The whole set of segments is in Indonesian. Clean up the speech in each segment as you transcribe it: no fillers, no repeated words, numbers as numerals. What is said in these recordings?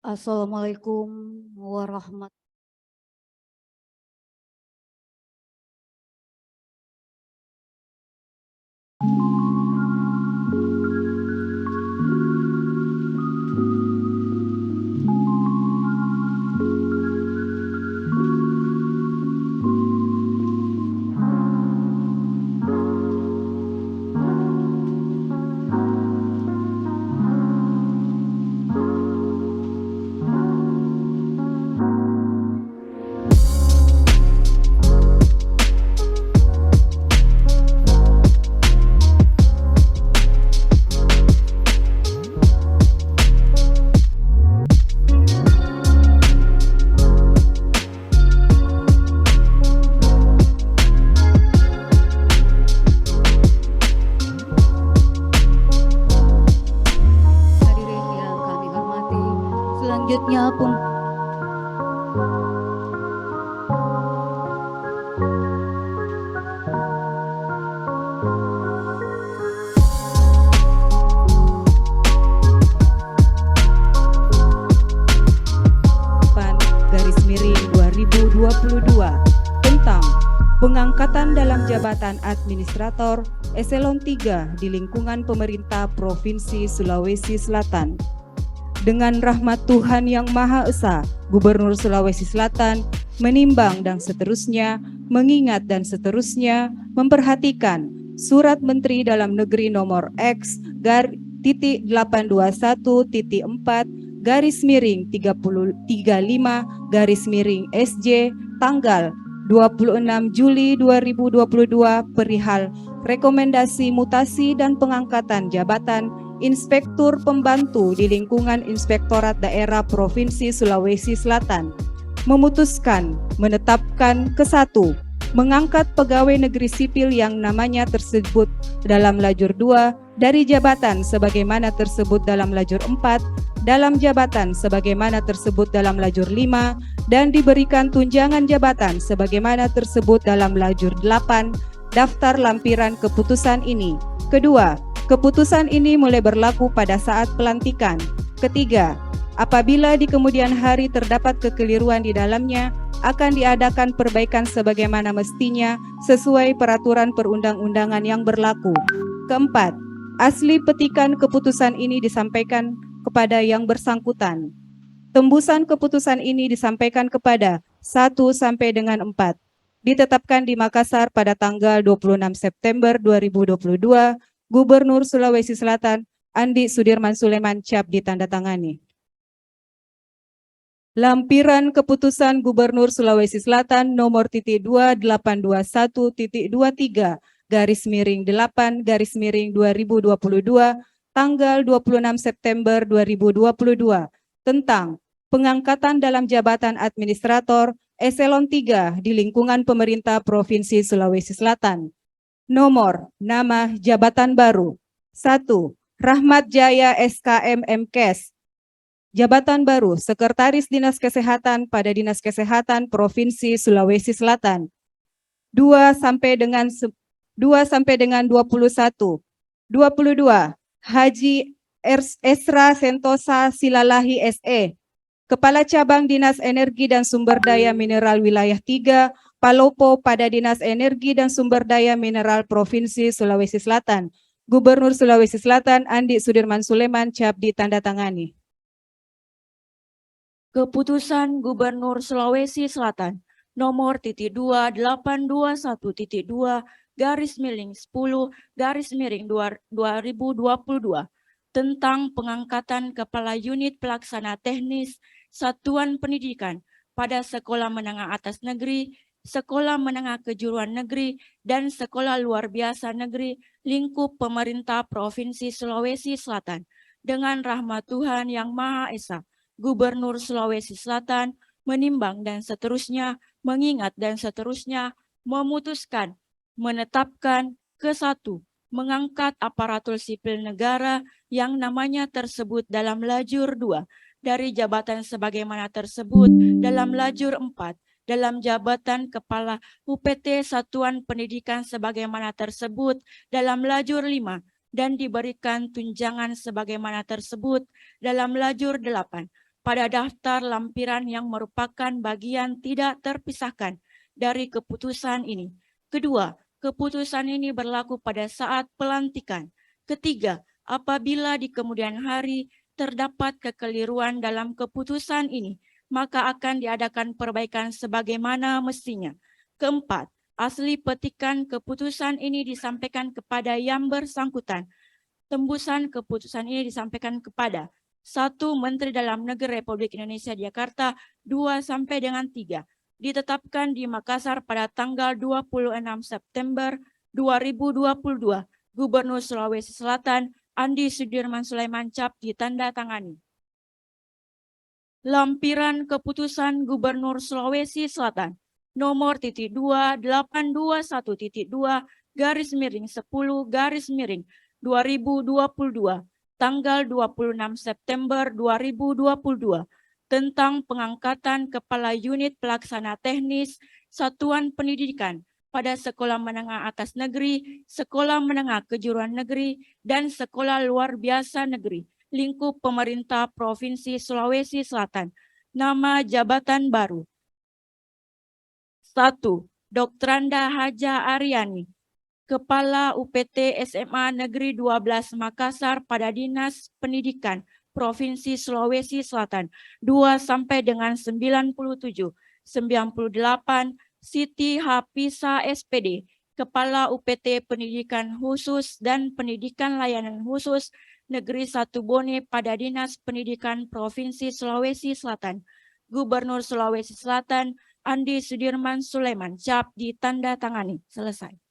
Assalamualaikum warahmatullahi. Hadirin yang kami hormati, selanjutnya garis miring 2022 tentang pengangkatan dalam jabatan administrator eselon 3 di lingkungan pemerintah Provinsi Sulawesi Selatan. Dengan rahmat Tuhan Yang Maha Esa, Gubernur Sulawesi Selatan menimbang dan seterusnya, mengingat dan seterusnya, memperhatikan Surat Menteri Dalam Negeri nomor X-821.4/35/SJ tanggal 26 Juli 2022 perihal rekomendasi mutasi dan pengangkatan jabatan Inspektur Pembantu di lingkungan Inspektorat Daerah Provinsi Sulawesi Selatan memutuskan menetapkan ke-1, mengangkat pegawai negeri sipil yang namanya tersebut dalam lajur 2 dari jabatan sebagaimana tersebut dalam lajur 4, dalam jabatan sebagaimana tersebut dalam lajur 5, dan diberikan tunjangan jabatan sebagaimana tersebut dalam lajur 8, daftar lampiran keputusan ini. Kedua, keputusan ini mulai berlaku pada saat pelantikan. Ketiga, apabila di kemudian hari terdapat kekeliruan di dalamnya, akan diadakan perbaikan sebagaimana mestinya sesuai peraturan perundang-undangan yang berlaku. Keempat, asli petikan keputusan ini disampaikan kepada yang bersangkutan. Tembusan keputusan ini disampaikan kepada 1 sampai dengan 4. Ditetapkan di Makassar pada tanggal 26 September 2022, Gubernur Sulawesi Selatan Andi Sudirman Sulaiman cap ditandatangani. Lampiran Keputusan Gubernur Sulawesi Selatan nomor 2822-8/8/2022 tanggal 26 September 2022 tentang pengangkatan dalam jabatan administrator eselon 3 di lingkungan pemerintah Provinsi Sulawesi Selatan. Nomor, nama, jabatan baru. 1. Rahmat Jaya SKM MKes. Jabatan baru, Sekretaris Dinas Kesehatan pada Dinas Kesehatan Provinsi Sulawesi Selatan. 2 sampai dengan 21. 22. Haji Esra Sentosa Silalahi SE. Kepala Cabang Dinas Energi dan Sumber Daya Mineral Wilayah 3, Palopo pada Dinas Energi dan Sumber Daya Mineral Provinsi Sulawesi Selatan. Gubernur Sulawesi Selatan Andi Sudirman Sulaiman cap ditandatangani. Keputusan Gubernur Sulawesi Selatan nomor 2822-10/10/2022 tentang pengangkatan Kepala Unit Pelaksana Teknis Satuan Pendidikan pada Sekolah Menengah Atas Negeri, Sekolah Menengah Kejuruan Negeri, dan Sekolah Luar Biasa Negeri lingkup pemerintah Provinsi Sulawesi Selatan dengan rahmat Tuhan Yang Maha Esa. Gubernur Sulawesi Selatan menimbang dan seterusnya, mengingat dan seterusnya, memutuskan, menetapkan ke-1, mengangkat aparatur sipil negara yang namanya tersebut dalam lajur 2 dari jabatan sebagaimana tersebut dalam lajur 4, dalam jabatan Kepala UPT Satuan Pendidikan sebagaimana tersebut dalam lajur 5, dan diberikan tunjangan sebagaimana tersebut dalam lajur 8 pada daftar lampiran yang merupakan bagian tidak terpisahkan dari keputusan ini. Kedua, keputusan ini berlaku pada saat pelantikan. Ketiga, apabila di kemudian hari terdapat kekeliruan dalam keputusan ini, maka akan diadakan perbaikan sebagaimana mestinya. Keempat, asli petikan keputusan ini disampaikan kepada yang bersangkutan. Tembusan keputusan ini disampaikan kepada 1. Menteri Dalam Negeri Republik Indonesia di Jakarta, 2 sampai dengan 3. Ditetapkan di Makassar pada tanggal 26 September 2022. Gubernur Sulawesi Selatan, Andi Sudirman Sulaiman Cap, ditandatangani. Lampiran keputusan Gubernur Sulawesi Selatan nomor (821.2) tanggal 26 September 2022 tentang pengangkatan Kepala Unit Pelaksana Teknis Satuan Pendidikan pada Sekolah Menengah Atas Negeri, Sekolah Menengah Kejuruan Negeri, dan Sekolah Luar Biasa Negeri, lingkup pemerintah Provinsi Sulawesi Selatan. Nama jabatan baru. 1. Doktranda Haja Aryani, Kepala UPT SMA Negeri 12 Makassar pada Dinas Pendidikan Provinsi Sulawesi Selatan 2 sampai dengan 97. 98. Siti Hapisa SPD, Kepala UPT Pendidikan Khusus dan Pendidikan Layanan Khusus Negeri 1 Bone pada Dinas Pendidikan Provinsi Sulawesi Selatan. Gubernur Sulawesi Selatan Andi Sudirman Sulaiman Cap, ditandatangani. Selesai.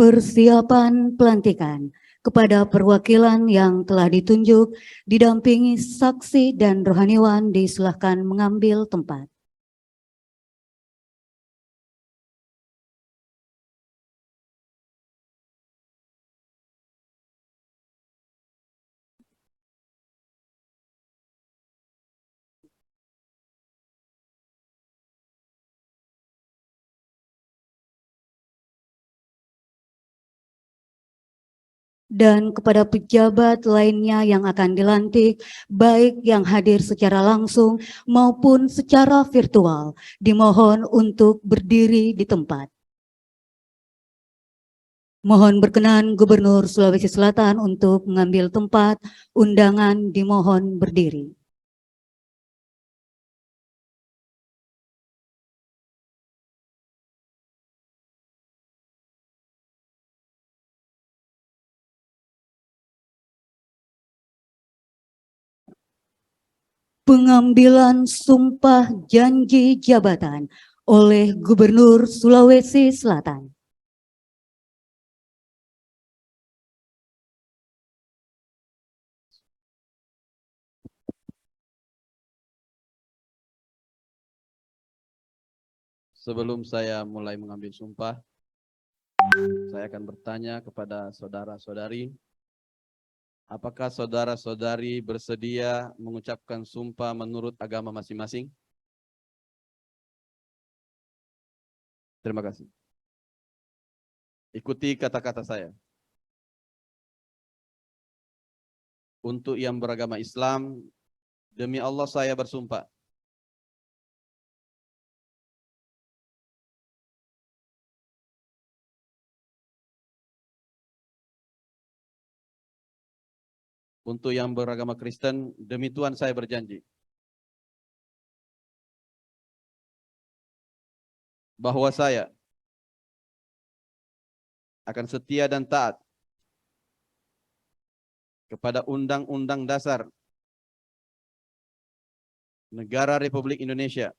Persiapan pelantikan kepada perwakilan yang telah ditunjuk didampingi saksi dan rohaniwan disilahkan mengambil tempat. Dan kepada pejabat lainnya yang akan dilantik, baik yang hadir secara langsung maupun secara virtual, dimohon untuk berdiri di tempat. Mohon berkenan Gubernur Sulawesi Selatan untuk mengambil tempat, undangan dimohon berdiri. Pengambilan sumpah janji jabatan oleh Gubernur Sulawesi Selatan. Sebelum saya mulai mengambil sumpah, saya akan bertanya kepada saudara-saudari, apakah saudara-saudari bersedia mengucapkan sumpah menurut agama masing-masing? Terima kasih. Ikuti kata-kata saya. Untuk yang beragama Islam, demi Allah saya bersumpah. Untuk yang beragama Kristen, demi Tuhan saya berjanji bahwa saya akan setia dan taat kepada Undang-Undang Dasar Negara Republik Indonesia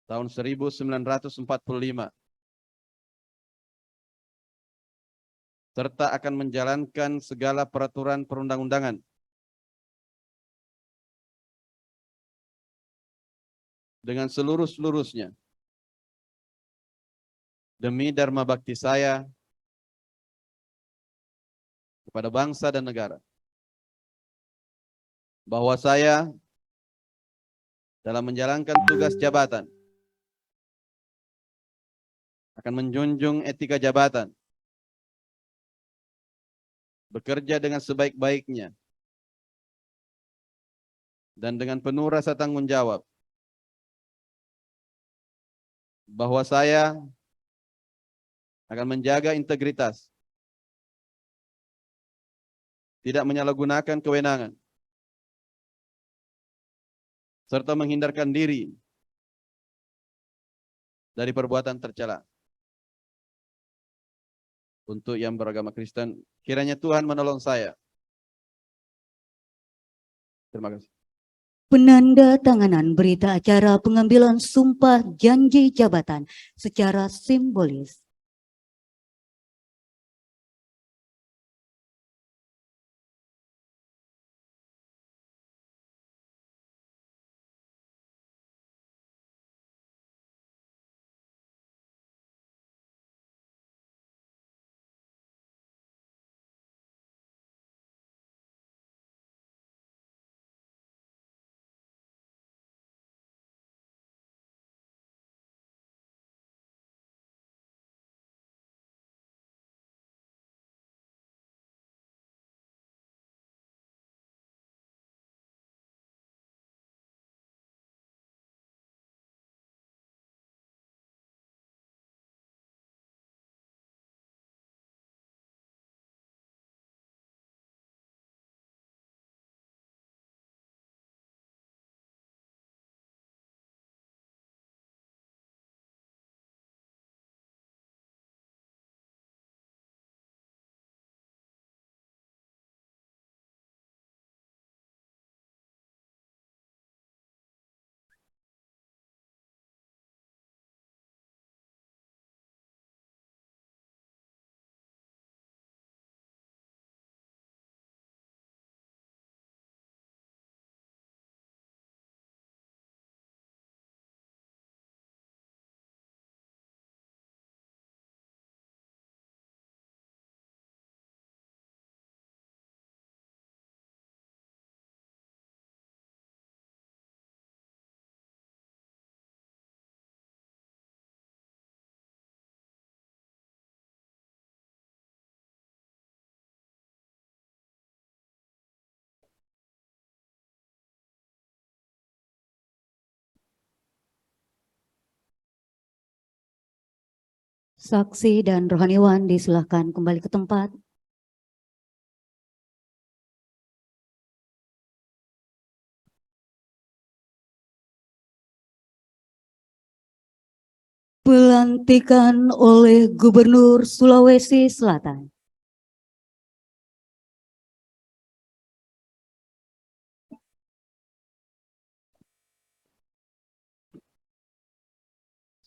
tahun 1945, serta akan menjalankan segala peraturan perundang-undangan dengan seluruh-seluruhnya demi dharma bakti saya kepada bangsa dan negara. Bahwa saya dalam menjalankan tugas jabatan akan menjunjung etika jabatan, bekerja dengan sebaik-baiknya, dan dengan penuh rasa tanggung jawab, bahwa saya akan menjaga integritas, tidak menyalahgunakan kewenangan, serta menghindarkan diri dari perbuatan tercela. Untuk yang beragama Kristen, kiranya Tuhan menolong saya. Terima kasih. Penandatanganan berita acara pengambilan sumpah janji jabatan secara simbolis. Saksi dan rohaniwan disilahkan kembali ke tempat. Pelantikan oleh Gubernur Sulawesi Selatan.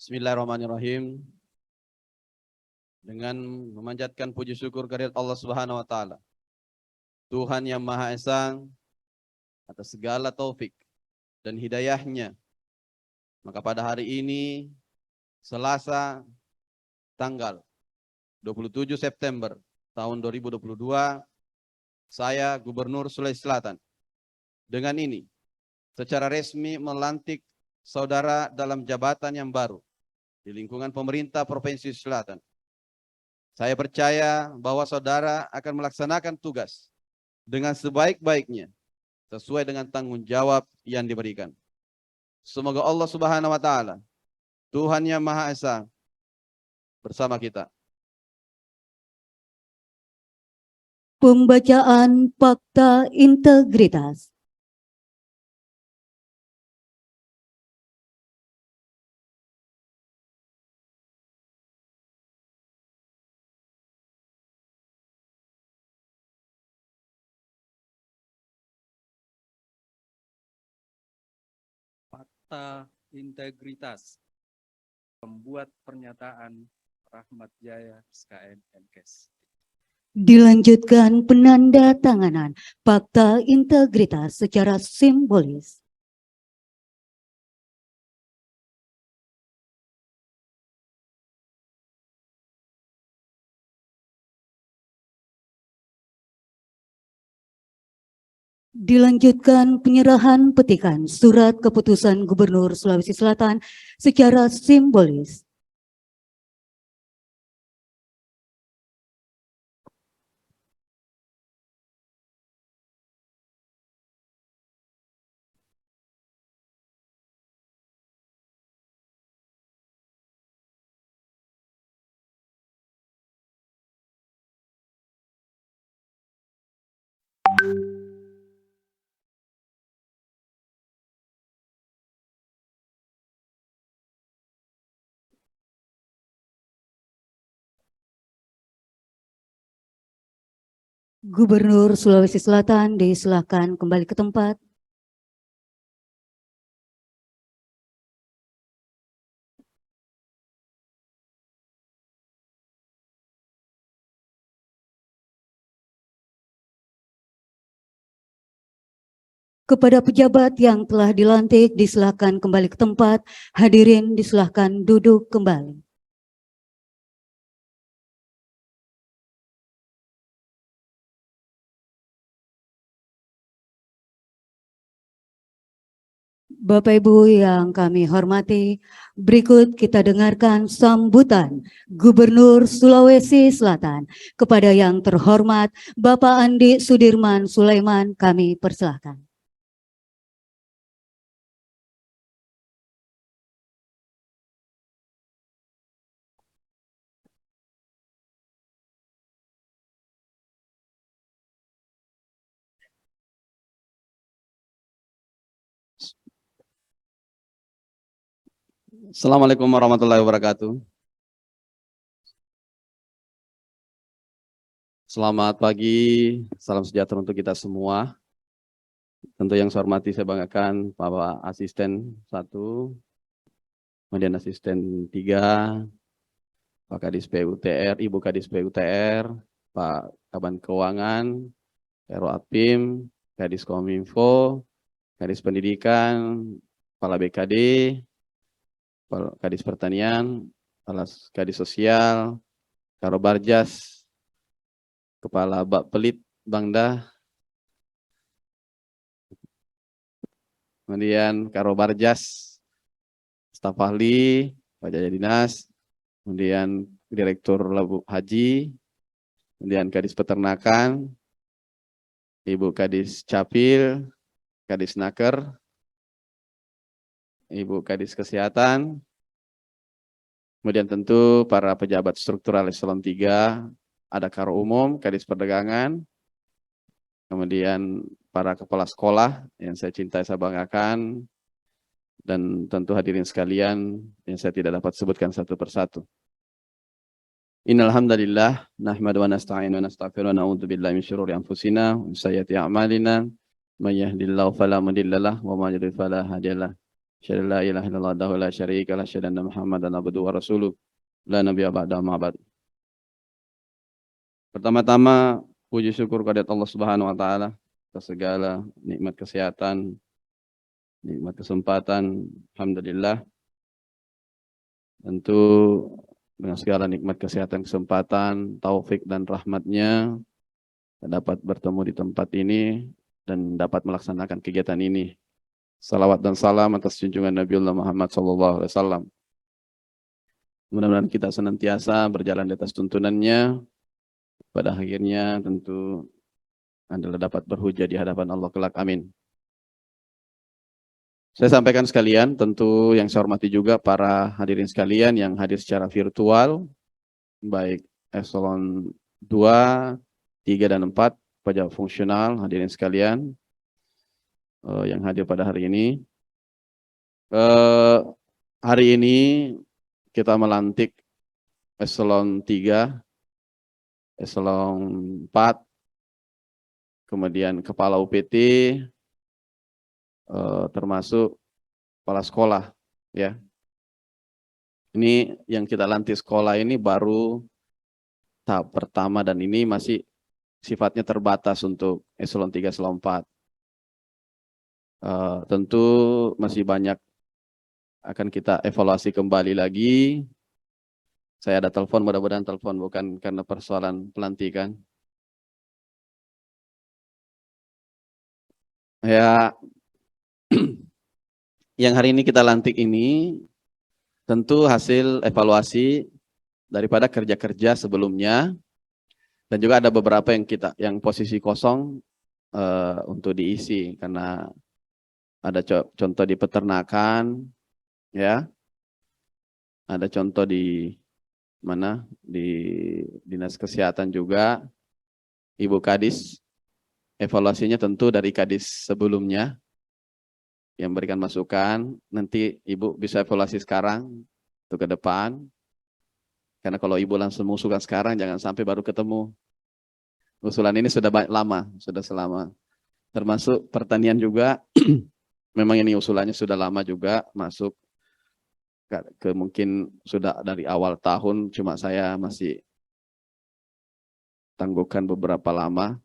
Bismillahirrahmanirrahim. Dengan memanjatkan puji syukur kehadirat Allah Subhanahu wa taala, Tuhan yang Maha Esa, atas segala taufik dan hidayahnya, maka pada hari ini Selasa tanggal 27 September tahun 2022, saya Gubernur Sulawesi Selatan dengan ini secara resmi melantik saudara dalam jabatan yang baru di lingkungan pemerintah Provinsi Selatan. Saya percaya bahwa saudara akan melaksanakan tugas dengan sebaik-baiknya sesuai dengan tanggung jawab yang diberikan. Semoga Allah Subhanahu wa taala, Tuhan yang Maha Esa, bersama kita. Pembacaan Fakta Integritas. Fakta integritas. Pembuat pernyataan Rahmat Jaya SKM Menkes. Dilanjutkan penandatanganan Fakta Integritas secara simbolis. Dilanjutkan penyerahan petikan surat keputusan Gubernur Sulawesi Selatan secara simbolis. Gubernur Sulawesi Selatan disilakan kembali ke tempat. Kepada pejabat yang telah dilantik disilakan kembali ke tempat. Hadirin disilakan duduk kembali. Bapak Ibu yang kami hormati, berikut kita dengarkan sambutan Gubernur Sulawesi Selatan kepada yang terhormat Bapak Andi Sudirman Sulaiman, kami persilahkan. Assalamualaikum warahmatullahi wabarakatuh. Selamat pagi, salam sejahtera untuk kita semua. Tentu yang saya hormati, saya banggakan Bapak Asisten 1, kemudian Asisten 3, Pak Kadis PUTR, Ibu Kadis PUTR, Pak Kaban Keuangan, Kero Apim, Kadis Kominfo, Kadis Pendidikan, Kepala BKD, Kepala Kadis Pertanian, Kepala Kadis Sosial, Karo Barjas, Kepala Bappelit Bangda, kemudian Karo Barjas, staf ahli, Pak Jaya Dinas, kemudian Direktur Labu Haji, kemudian Kadis Peternakan, Ibu Kadis Capil, Kadis Naker, Ibu Kadis Kesehatan, kemudian tentu para pejabat struktural eselon 3, ada Karo Umum, Kadis Perdagangan, kemudian para kepala sekolah yang saya cintai, saya banggakan, dan tentu hadirin sekalian yang saya tidak dapat sebutkan satu persatu. Innal hamdalillah nahmadu wa nasta'inu wa nastaghfiru wa na'udzu billahi min syururi anfusina wa sayyiati a'malina may yahdihillahu fala mudhillalah wa may yudhlil fala hadiyalah. Asyhadu an la ilaha illallah wahdahu la syarika lah, asyhadu anna Muhammadan abduhu wa rasuluh, la nabiyya ba'da ma ba'd. Pertama-tama puji syukur kepada Allah Subhanahu wa taala atas segala nikmat kesehatan, nikmat kesempatan, alhamdulillah. Tentu dengan segala nikmat kesehatan, kesempatan, taufik dan rahmatnya dapat bertemu di tempat ini dan dapat melaksanakan kegiatan ini. Salawat dan salam atas junjungan Nabiullah Muhammad SAW. Mudah-mudahan kita senantiasa berjalan di atas tuntunannya, pada akhirnya tentu adalah dapat berhujjah di hadapan Allah kelak, amin. Saya sampaikan sekalian, tentu yang saya hormati juga para hadirin sekalian yang hadir secara virtual, baik eselon 2, 3, dan 4, pejabat fungsional, hadirin sekalian yang hadir pada hari ini. Hari ini kita melantik eselon 3, eselon 4, kemudian kepala UPT, termasuk kepala sekolah, ya. Ini yang kita lantik sekolah ini baru tahap pertama dan ini masih sifatnya terbatas untuk eselon 3, eselon 4. Tentu masih banyak akan kita evaluasi kembali lagi. Saya ada telepon, mudah-mudahan telepon bukan karena persoalan pelantikan. Ya, yang hari ini kita lantik ini tentu hasil evaluasi daripada kerja-kerja sebelumnya, dan juga ada beberapa yang posisi kosong untuk diisi, karena ada contoh di peternakan, ya, ada contoh di mana, di dinas kesehatan juga, Ibu Kadis, evaluasinya tentu dari Kadis sebelumnya yang berikan masukan. Nanti Ibu bisa evaluasi sekarang untuk ke depan, karena kalau Ibu langsung mengusulkan sekarang jangan sampai baru ketemu Usulan ini sudah lama, sudah selama. Termasuk pertanian juga, memang ini usulannya sudah lama juga masuk ke mungkin sudah dari awal tahun, cuma saya masih tangguhkan beberapa lama,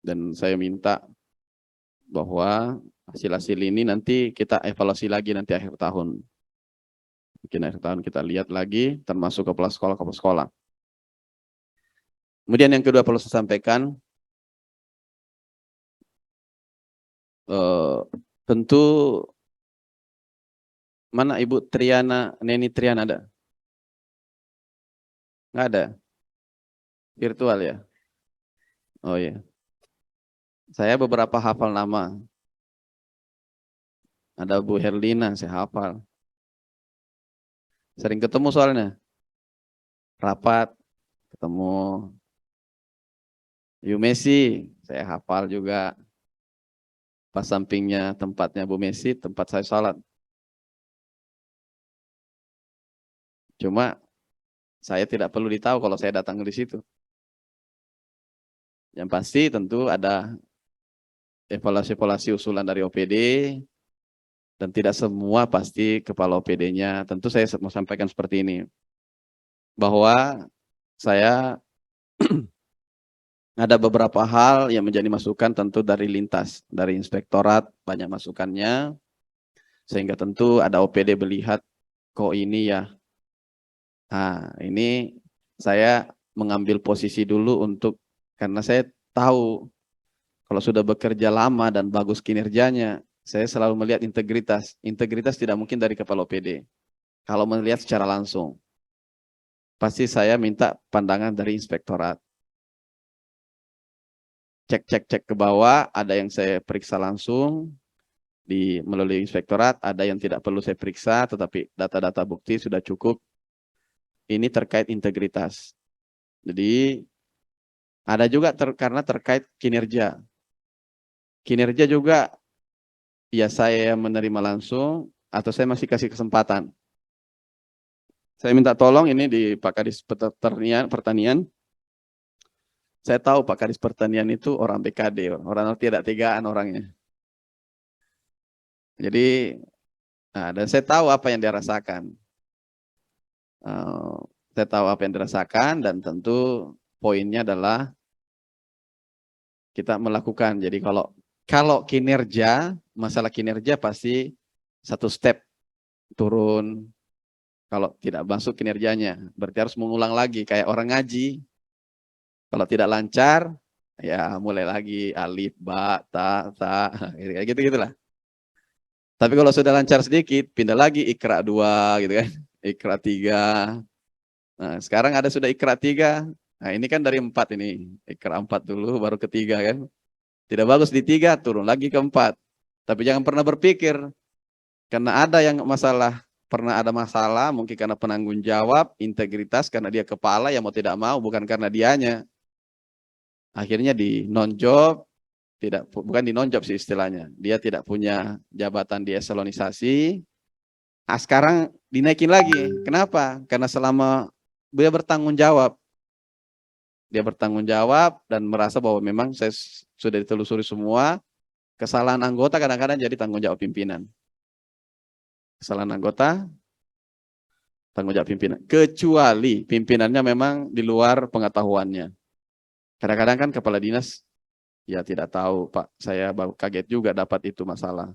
dan saya minta bahwa hasil-hasil ini nanti kita evaluasi lagi nanti akhir tahun. Mungkin akhir tahun kita lihat lagi, termasuk kepala sekolah. Kemudian yang kedua perlu saya sampaikan, tentu mana Ibu Triana, Neni Triana ada? Nggak ada? Virtual ya? Oh iya. Saya beberapa hafal nama. Ada Bu Herlina, saya hafal. Sering ketemu soalnya. Rapat, ketemu. Yu Messi, saya hafal juga. Pas sampingnya tempatnya Bu Messi, tempat saya sholat. Cuma saya tidak perlu ditahu kalau saya datang di situ. Yang pasti tentu ada evaluasi usulan dari OPD, dan tidak semua pasti kepala OPD-nya. Tentu saya mau sampaikan seperti ini, bahwa saya ada beberapa hal yang menjadi masukan tentu dari lintas, dari inspektorat banyak masukannya, sehingga tentu ada OPD melihat kok ini ya. Nah, ini saya mengambil posisi dulu karena saya tahu kalau sudah bekerja lama dan bagus kinerjanya, saya selalu melihat integritas. Integritas tidak mungkin dari kepala OPD. Kalau melihat secara langsung, pasti saya minta pandangan dari inspektorat. Cek ke bawah, ada yang saya periksa langsung melalui inspektorat, ada yang tidak perlu saya periksa, tetapi data-data bukti sudah cukup. Ini terkait integritas. Jadi ada juga karena terkait kinerja. Kinerja juga ya saya menerima langsung atau saya masih kasih kesempatan. Saya minta tolong ini di Pak Kadis Pertanian. Saya tahu Pak Kadis Pertanian itu orang BKD, orang tidak tegaan orangnya. Jadi, dan saya tahu apa yang dia rasakan. Saya tahu apa yang dirasakan, dan tentu poinnya adalah kita melakukan. Jadi kalau kinerja, masalah kinerja pasti satu step turun. Kalau tidak masuk kinerjanya, berarti harus mengulang lagi kayak orang ngaji. Kalau tidak lancar, ya mulai lagi alif, ba, ta, kayak gitu-gitulah. Tapi kalau sudah lancar sedikit, pindah lagi ikra 2 gitu kan, ikra 3. Nah, sekarang ada sudah ikra 3. Nah, ini kan dari 4 ini. Ikra 4 dulu baru ke 3 kan. Tidak bagus di 3, turun lagi ke 4. Tapi jangan pernah berpikir karena ada yang pernah ada masalah, mungkin karena penanggung jawab, integritas, karena dia kepala yang mau tidak mau, bukan karena dianya. Akhirnya di non-job, bukan di non-job sih istilahnya. Dia tidak punya jabatan di eselonisasi. Nah, sekarang dinaikin lagi. Kenapa? Karena selama dia bertanggung jawab. Dia bertanggung jawab dan merasa bahwa memang saya sudah ditelusuri semua. Kesalahan anggota kadang-kadang jadi tanggung jawab pimpinan. Kesalahan anggota, tanggung jawab pimpinan. Kecuali pimpinannya memang di luar pengetahuannya. Kadang-kadang kan kepala dinas, ya tidak tahu Pak, saya baru kaget juga dapat itu masalah.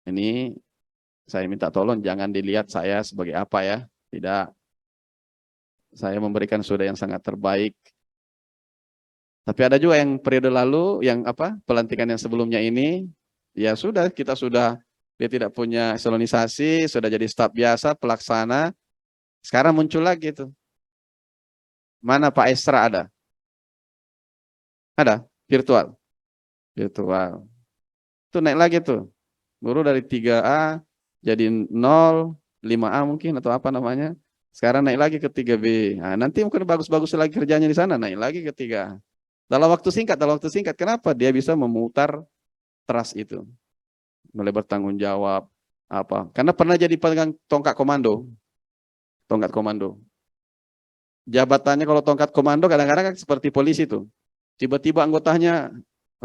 Ini saya minta tolong jangan dilihat saya sebagai apa ya. Tidak. Saya memberikan sudah yang sangat terbaik. Tapi ada juga yang periode lalu, pelantikan yang sebelumnya ini, ya sudah, dia tidak punya eselonisasi, sudah jadi staf biasa, pelaksana. Sekarang muncul lagi tuh. Mana Pak Esra ada? Ada? Virtual. Itu naik lagi tuh. Guru dari 3A jadi 0, 5A mungkin atau apa namanya. Sekarang naik lagi ke 3B. Nah, nanti mungkin bagus-bagus lagi kerjanya di sana, naik lagi ke 3A. Dalam waktu singkat. Kenapa? Dia bisa memutar trust itu. Mulai bertanggung jawab. Karena pernah jadi pegang tongkat komando. jabatannya kalau tongkat komando kadang-kadang kan seperti polisi tuh. Tiba-tiba anggotanya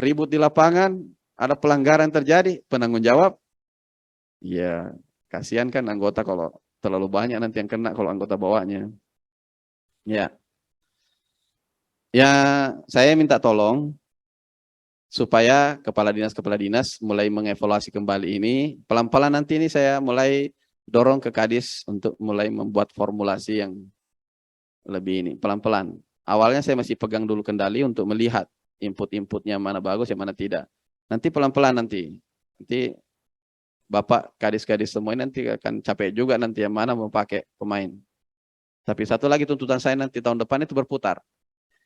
ribut di lapangan, ada pelanggaran terjadi, penanggung jawab, ya kasihan kan anggota kalau terlalu banyak nanti yang kena kalau anggota bawahnya. Ya, ya saya minta tolong supaya kepala dinas mulai mengevaluasi kembali ini. Pelan-pelan nanti ini saya mulai dorong ke Kadis untuk mulai membuat formulasi yang lebih ini, pelan-pelan. Awalnya saya masih pegang dulu kendali untuk melihat input-inputnya mana bagus, yang mana tidak. Nanti pelan-pelan nanti Bapak Kadis-Kadis semua ini nanti akan capek juga nanti yang mana mau pakai pemain. Tapi satu lagi tuntutan saya nanti tahun depan itu berputar.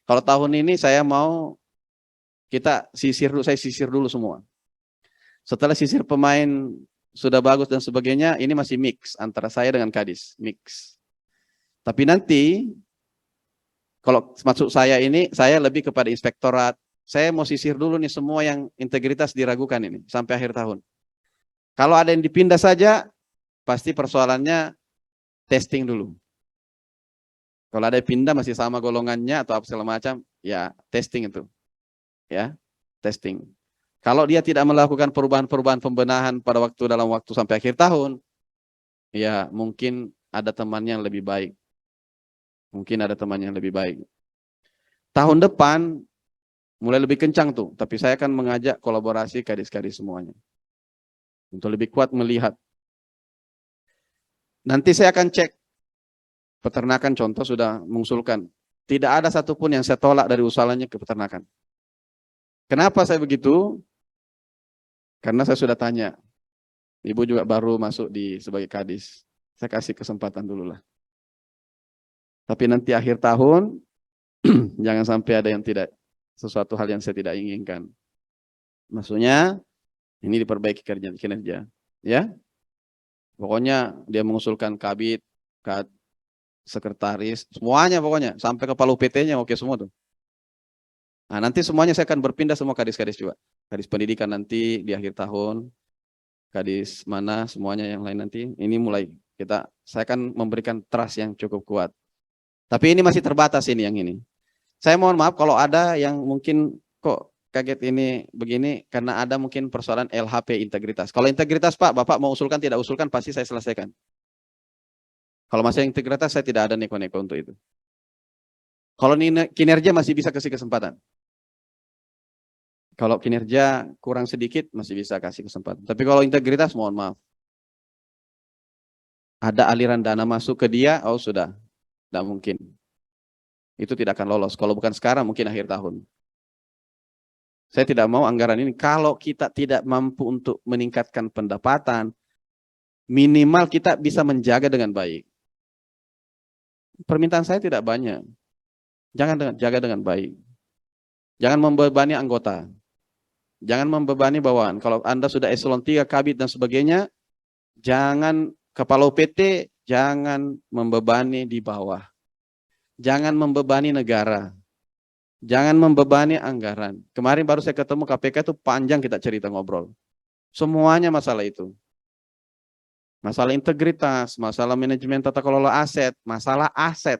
Kalau tahun ini saya mau kita saya sisir dulu semua. Setelah sisir pemain sudah bagus dan sebagainya, ini masih mix antara saya dengan Kadis, mix. Tapi nanti kalau maksud saya ini, saya lebih kepada inspektorat. Saya mau sisir dulu nih semua yang integritas diragukan ini sampai akhir tahun. Kalau ada yang dipindah saja, pasti persoalannya testing dulu. Kalau ada yang pindah masih sama golongannya atau apa segala macam, ya testing itu. Ya, testing. Kalau dia tidak melakukan perubahan-perubahan pembenahan pada dalam waktu sampai akhir tahun, ya mungkin ada temannya yang lebih baik. Mungkin ada temannya yang lebih baik. Tahun depan mulai lebih kencang tuh, tapi saya akan mengajak kolaborasi kadis-kadis semuanya. Untuk lebih kuat melihat. Nanti saya akan cek peternakan contoh sudah mengusulkan. Tidak ada satupun yang saya tolak dari usulannya ke peternakan. Kenapa saya begitu? Karena saya sudah tanya. Ibu juga baru masuk sebagai kadis. Saya kasih kesempatan dulu lah. Tapi nanti akhir tahun, jangan sampai ada yang sesuatu hal yang saya tidak inginkan. Maksudnya, ini diperbaiki kinerja. Ya, pokoknya dia mengusulkan kabit, sekretaris, semuanya pokoknya. Sampai kepala UPT-nya oke semua tuh. Nah, nanti semuanya saya akan berpindah semua kadis-kadis juga. Kadis pendidikan nanti di akhir tahun, kadis mana semuanya yang lain nanti. Ini mulai saya akan memberikan trust yang cukup kuat. Tapi ini masih terbatas ini yang ini. Saya mohon maaf kalau ada yang mungkin kok kaget ini begini karena ada mungkin persoalan LHP integritas. Kalau integritas Pak, Bapak mau usulkan tidak usulkan pasti saya selesaikan. Kalau masih integritas saya tidak ada neko-neko untuk itu. Kalau kinerja masih bisa kasih kesempatan. Kalau kinerja kurang sedikit masih bisa kasih kesempatan. Tapi kalau integritas mohon maaf. Ada aliran dana masuk ke dia, oh sudah. Tidak mungkin. Itu tidak akan lolos. Kalau bukan sekarang, mungkin akhir tahun. Saya tidak mau anggaran ini. Kalau kita tidak mampu untuk meningkatkan pendapatan, minimal kita bisa menjaga dengan baik. Permintaan saya tidak banyak. Jaga dengan baik. Jangan membebani anggota. Jangan membebani bawahan. Kalau Anda sudah eselon 3, kabit dan sebagainya, jangan kepala UPT, jangan membebani di bawah. Jangan membebani negara. Jangan membebani anggaran. Kemarin baru saya ketemu KPK itu panjang kita cerita ngobrol. Semuanya masalah itu. Masalah integritas, masalah manajemen tata kelola aset, masalah aset.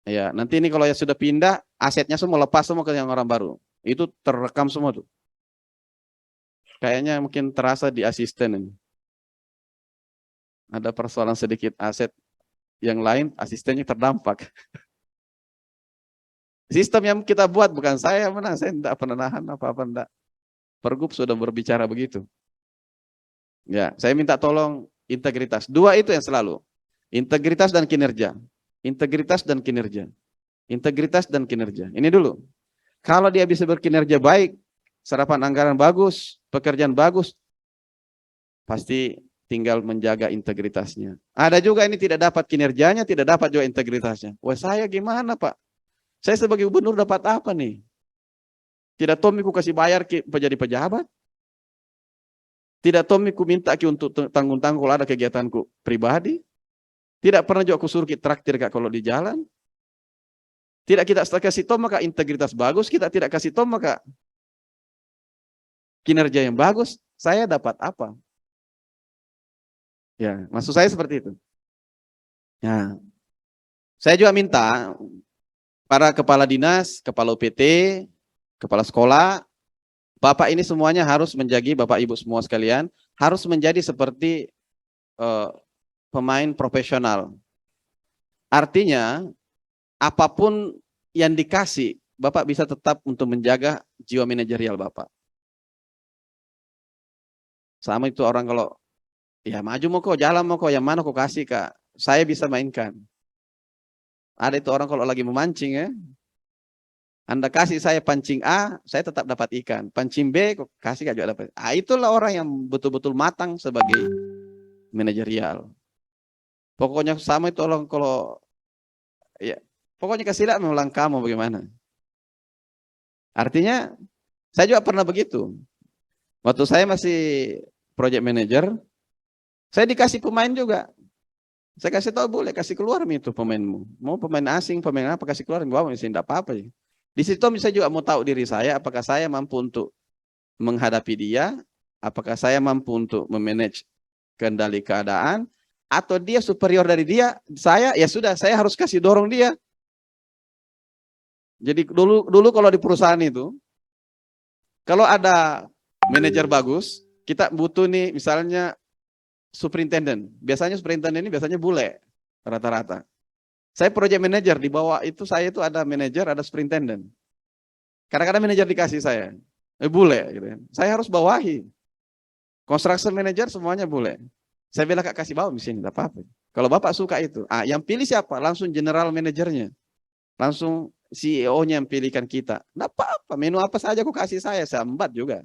Ya, nanti ini kalau ya sudah pindah, asetnya semua lepas semua ke yang orang baru. Itu terekam semua tuh. Kayaknya mungkin terasa di asisten ini. Ada persoalan sedikit aset yang lain, asistennya terdampak. Sistem yang kita buat bukan saya tidak pernah nahan apa-apa enggak. Pergub sudah berbicara begitu. Ya, saya minta tolong integritas. Dua itu yang selalu. Integritas dan kinerja. Integritas dan kinerja. Integritas dan kinerja. Ini dulu. Kalau dia bisa berkinerja baik, serapan anggaran bagus, pekerjaan bagus, pasti tinggal menjaga integritasnya. Ada juga ini tidak dapat kinerjanya, tidak dapat juga integritasnya. Wah, saya gimana Pak? Saya sebagai gubernur dapat apa nih? Tidak Tomiku kasih bayar jadi pejabat. Tidak Tomiku minta untuk tanggung-tanggung kalau ada kegiatanku pribadi. Tidak pernah juga aku suruh traktir kalau di jalan. Tidak kita kasih tahu maka integritas bagus, kita tidak kasih tahu maka kinerja yang bagus, saya dapat apa? Ya, maksud saya seperti itu. Ya. Saya juga minta para kepala dinas, kepala UPT, kepala sekolah, Bapak ini semuanya harus menjadi, Bapak Ibu semua sekalian, harus menjadi seperti pemain profesional. Artinya, apapun yang dikasih, Bapak bisa tetap untuk menjaga jiwa manajerial Bapak. Sama itu orang kalau, ya maju mau kok, jalan mau kok, yang mana kok kasih Kak, saya bisa mainkan. Ada itu orang kalau lagi memancing ya, Anda kasih saya pancing A, saya tetap dapat ikan. Pancing B, kok kasih Kak juga dapat. Itulah orang yang betul-betul matang sebagai manajerial. Pokoknya sama itu orang kalau, ya pokoknya kasih lihat memang kamu bagaimana. Artinya, saya juga pernah begitu. Waktu saya masih project manager, saya dikasih pemain juga. Saya kasih tahu boleh kasih keluar itu pemainmu. Mau pemain asing, pemain apa kasih keluar, bawa sih enggak apa-apa ya. Di situ saya juga mau tahu diri saya, apakah saya mampu untuk menghadapi dia, apakah saya mampu untuk memanage kendali keadaan, atau dia superior dari dia, saya ya sudah, saya harus kasih dorong dia. Jadi dulu kalau di perusahaan itu, kalau ada manajer bagus, kita butuh nih misalnya superintendent. Biasanya superintendent ini biasanya bule rata-rata. Saya project manager, di bawah itu saya itu ada manajer, ada superintendent. Kadang-kadang manajer dikasih saya, bule gitu ya. Saya harus bawahi. Construction manager semuanya bule. Saya bilang Kak kasih bawa di sini, enggak apa-apa. Kalau Bapak suka itu, yang pilih siapa? Langsung general manajernya. Langsung CEO-nya yang pilihkan kita. Enggak apa-apa, menu apa saja aku kasih saya embat juga.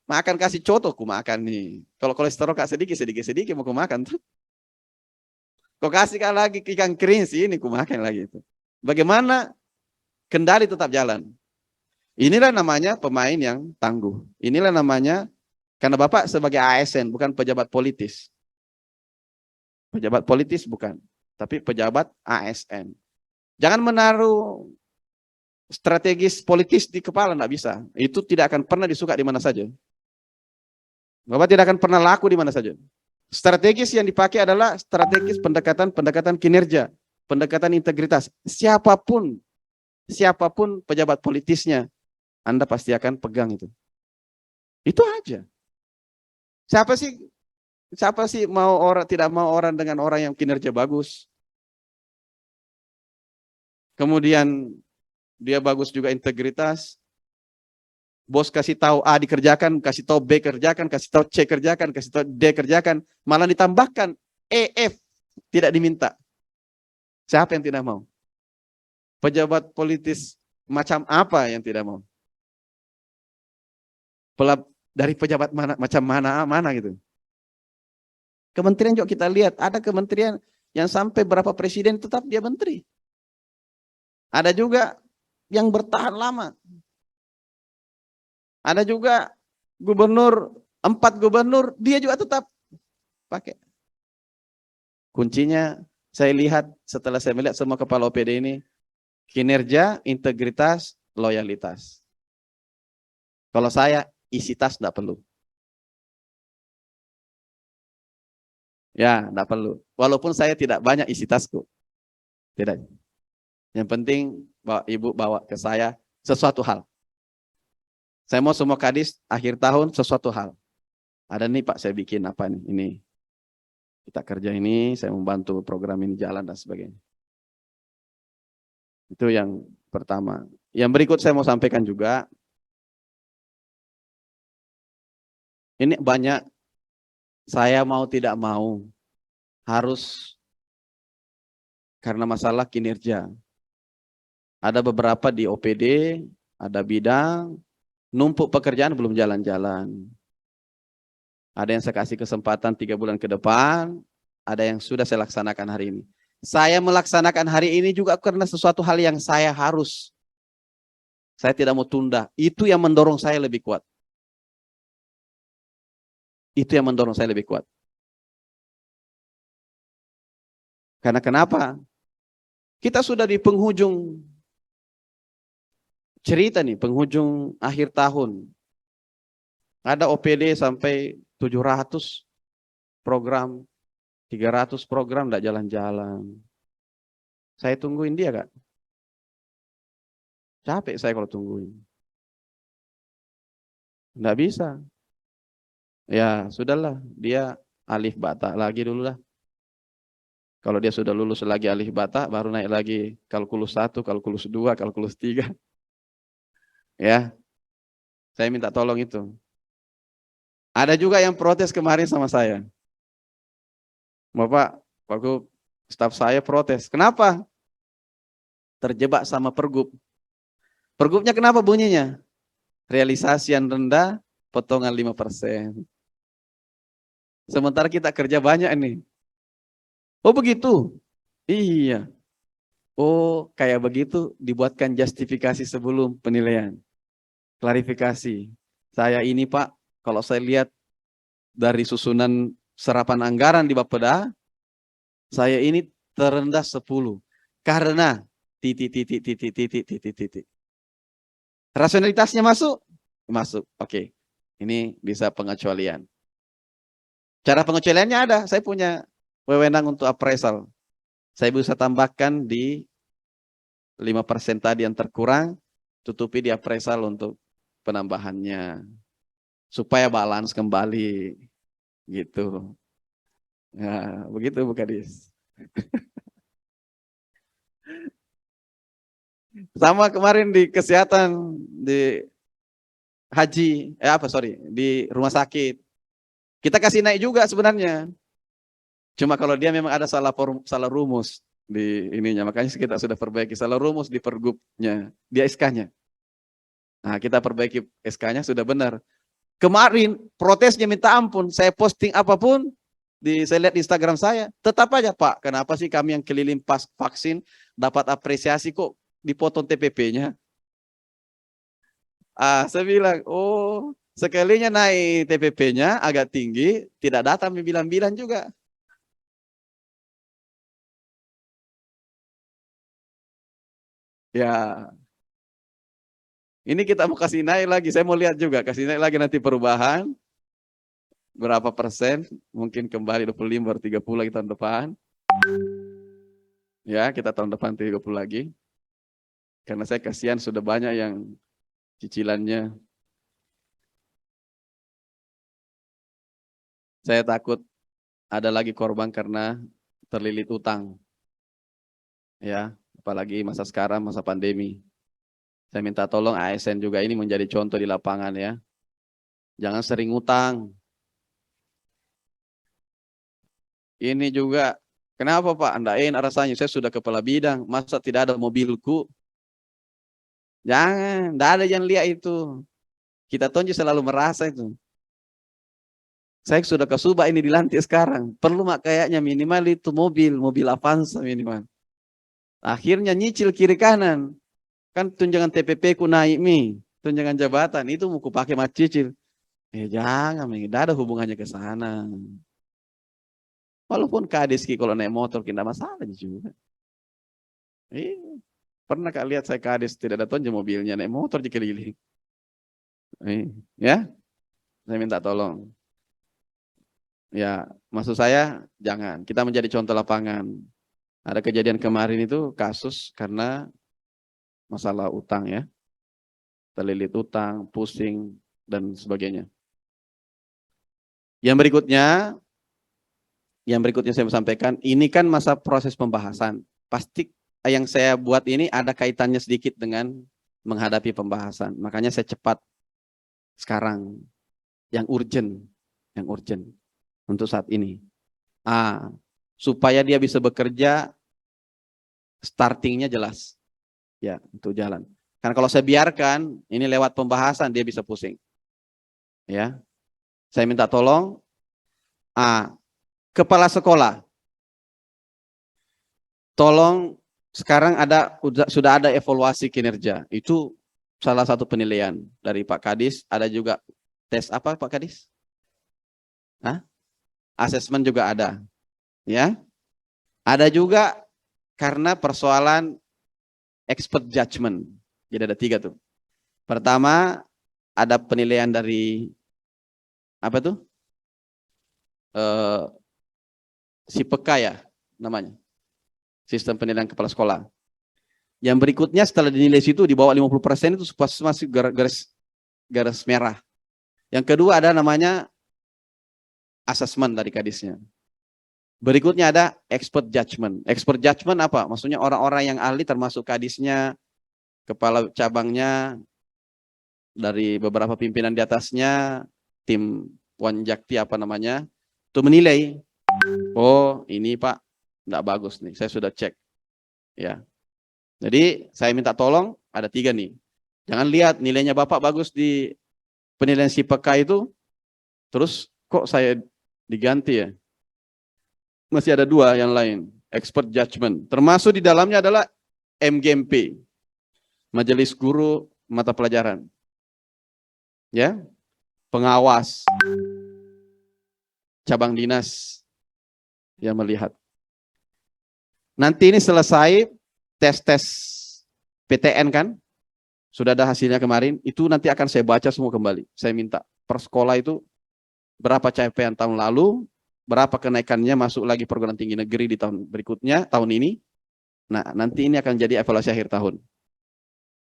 Makan kasih coto, aku makan nih. Kalau kolesterol Kak sedikit mau aku makan tuh. Kau kasih kan lagi ikan kering sih ini, aku makan lagi itu. Bagaimana kendali tetap jalan. Inilah namanya pemain yang tangguh. Inilah namanya, karena Bapak sebagai ASN, bukan pejabat politis. Pejabat politis bukan, tapi pejabat ASN. Jangan menaruh strategis politis di kepala, enggak bisa. Itu tidak akan pernah disuka di mana saja. Bapak tidak akan pernah laku di mana saja. Strategis yang dipakai adalah strategis pendekatan kinerja, pendekatan integritas. Siapapun pejabat politisnya, Anda pasti akan pegang itu. Itu aja. Siapa sih tidak mau orang dengan orang yang kinerja bagus. Kemudian dia bagus juga integritas. Bos kasih tahu A dikerjakan, kasih tahu B kerjakan, kasih tahu C kerjakan, kasih tahu D kerjakan, malah ditambahkan E, F tidak diminta. Siapa yang tidak mau? Pejabat politis macam apa yang tidak mau? Dari pejabat macam mana gitu. Kementerian juga kita lihat, ada kementerian yang sampai berapa presiden tetap dia menteri. Ada juga yang bertahan lama. Ada juga gubernur, 4 gubernur, dia juga tetap pakai. Kuncinya saya lihat setelah saya melihat semua kepala OPD ini, kinerja, integritas, loyalitas. Kalau saya, isi tas enggak perlu. Ya, enggak perlu. Walaupun saya tidak banyak isi tasku. Tidak. Yang penting Ibu bawa ke saya sesuatu hal. Saya mau semua kadis akhir tahun sesuatu hal. Ada nih Pak, saya bikin apa nih? Ini. Kita kerja ini, saya membantu program ini jalan dan sebagainya. Itu yang pertama. Yang berikut saya mau sampaikan juga. Ini banyak, saya mau tidak mau, harus karena masalah kinerja. Ada beberapa di OPD, ada bidang, numpuk pekerjaan belum jalan-jalan. Ada yang saya kasih kesempatan 3 bulan ke depan, ada yang sudah saya laksanakan hari ini. Saya melaksanakan hari ini juga karena sesuatu hal yang saya harus. Saya tidak mau tunda. Itu yang mendorong saya lebih kuat. Itu yang mendorong saya lebih kuat. Karena kenapa? Kita sudah di penghujung cerita nih, penghujung akhir tahun. Ada OPD sampai 700 program, 300 program tidak jalan-jalan. Saya tungguin dia, Kak. Capek saya kalau tungguin. Nggak bisa. Ya, sudahlah. Dia alif bata lagi dulu lah. Kalau dia sudah lulus lagi alif bata, baru naik lagi kalkulus 1, kalkulus 2, kalkulus 3. Ya, saya minta tolong itu. Ada juga yang protes kemarin sama saya. Bapak, Pak Gub, staf saya protes. Kenapa? Terjebak sama pergub. Pergubnya kenapa bunyinya? Realisasi yang rendah, potongan 5%. Sementara kita kerja banyak nih. Oh begitu? Iya. Oh kayak begitu dibuatkan justifikasi sebelum penilaian. Klarifikasi. Saya ini Pak, kalau saya lihat dari susunan serapan anggaran di Bapeda, saya ini terendah 10. Karena titik. Rasionalitasnya masuk? Masuk. Oke. Ini bisa pengecualian. Cara pengecualiannya ada. Saya punya wewenang untuk appraisal. Saya bisa tambahkan di 5% tadi yang terkurang, tutupi di appraisal untuk penambahannya. Supaya balance kembali. Gitu. Nah, begitu Bu Kadis. Sama kemarin di kesehatan, di haji, di rumah sakit. Kita kasih naik juga sebenarnya. Cuma kalau dia memang ada salah rumus di ininya, makanya kita sudah perbaiki salah rumus di pergubnya, di SK-nya. Nah, kita perbaiki SK-nya sudah benar. Kemarin protesnya minta ampun, saya posting apapun saya lihat di Instagram saya, tetap aja Pak, kenapa sih kami yang keliling pas vaksin dapat apresiasi kok dipotong TPP-nya? Saya bilang, oh sekalinya naik TPP-nya agak tinggi, tidak datang bilang-bilang juga. Ya, ini kita mau kasih naik lagi, saya mau lihat juga, kasih naik lagi nanti perubahan, berapa persen, mungkin kembali 25 baru 30 lagi tahun depan. Ya, kita tahun depan 30 lagi. Karena saya kasihan sudah banyak yang cicilannya. Saya takut ada lagi korban karena terlilit utang. Ya, apalagi masa sekarang, masa pandemi. Saya minta tolong ASN juga ini menjadi contoh di lapangan ya. Jangan sering utang. Ini juga, kenapa Pak? Anda rasanya saya sudah kepala bidang, masa tidak ada mobilku? Jangan, tidak ada yang lihat itu. Kita tonjol selalu merasa itu. Saya sudah ke Subak ini dilantik sekarang. Perlu mak kayaknya minimal itu mobil Avanza minimal. Akhirnya nyicil kiri kanan. Kan tunjangan TPP ku naik tunjangan jabatan itu mau pakai mak cicil. Jangan, tidak ada hubungannya ke sana. Walaupun kades kalau naik motor tidak masalah juga. Pernah Kak lihat saya kades tidak ada tonjol mobilnya naik motor di keliling. Ya, saya minta tolong. Ya, maksud saya jangan. Kita menjadi contoh lapangan. Ada kejadian kemarin itu kasus karena masalah utang ya. Terlilit utang, pusing, dan sebagainya. Yang berikutnya saya sampaikan, ini kan masa proses pembahasan. Pasti yang saya buat ini ada kaitannya sedikit dengan menghadapi pembahasan. Makanya saya cepat sekarang. Yang urgent untuk saat ini. Supaya dia bisa bekerja, startingnya jelas. Ya, untuk jalan. Karena kalau saya biarkan, ini lewat pembahasan, dia bisa pusing. Ya, saya minta tolong, kepala sekolah, tolong sekarang sudah ada evaluasi kinerja. Itu salah satu penilaian dari Pak Kadis. Ada juga tes apa Pak Kadis? Asesmen juga ada. Ya, ada juga karena persoalan expert judgment. Jadi ada 3 tuh. Pertama, ada penilaian dari apa tuh? Si peka ya namanya. sistem penilaian kepala sekolah. Yang berikutnya setelah dinilai situ di bawah 50% itu masih garis merah. Yang kedua ada namanya asesmen dari kadisnya. Berikutnya ada expert judgment. Expert judgment apa? Maksudnya orang-orang yang ahli termasuk kadisnya, kepala cabangnya, dari beberapa pimpinan di atasnya, tim Wanjakti apa namanya, itu menilai. Oh ini Pak, enggak bagus nih, saya sudah cek. Ya. Jadi saya minta tolong, ada 3 nih. Jangan lihat nilainya Bapak bagus di penilaian SIPK itu, terus kok saya diganti ya. Masih ada 2 yang lain, expert judgment. Termasuk di dalamnya adalah MGMP, Majelis Guru Mata Pelajaran. Ya, pengawas, cabang dinas yang melihat. Nanti ini selesai tes-tes PTN kan, sudah ada hasilnya kemarin, itu nanti akan saya baca semua kembali. Saya minta per sekolah itu berapa capaian tahun lalu, berapa kenaikannya masuk lagi perguruan tinggi negeri di tahun berikutnya, tahun ini. Nah, nanti ini akan jadi evaluasi akhir tahun.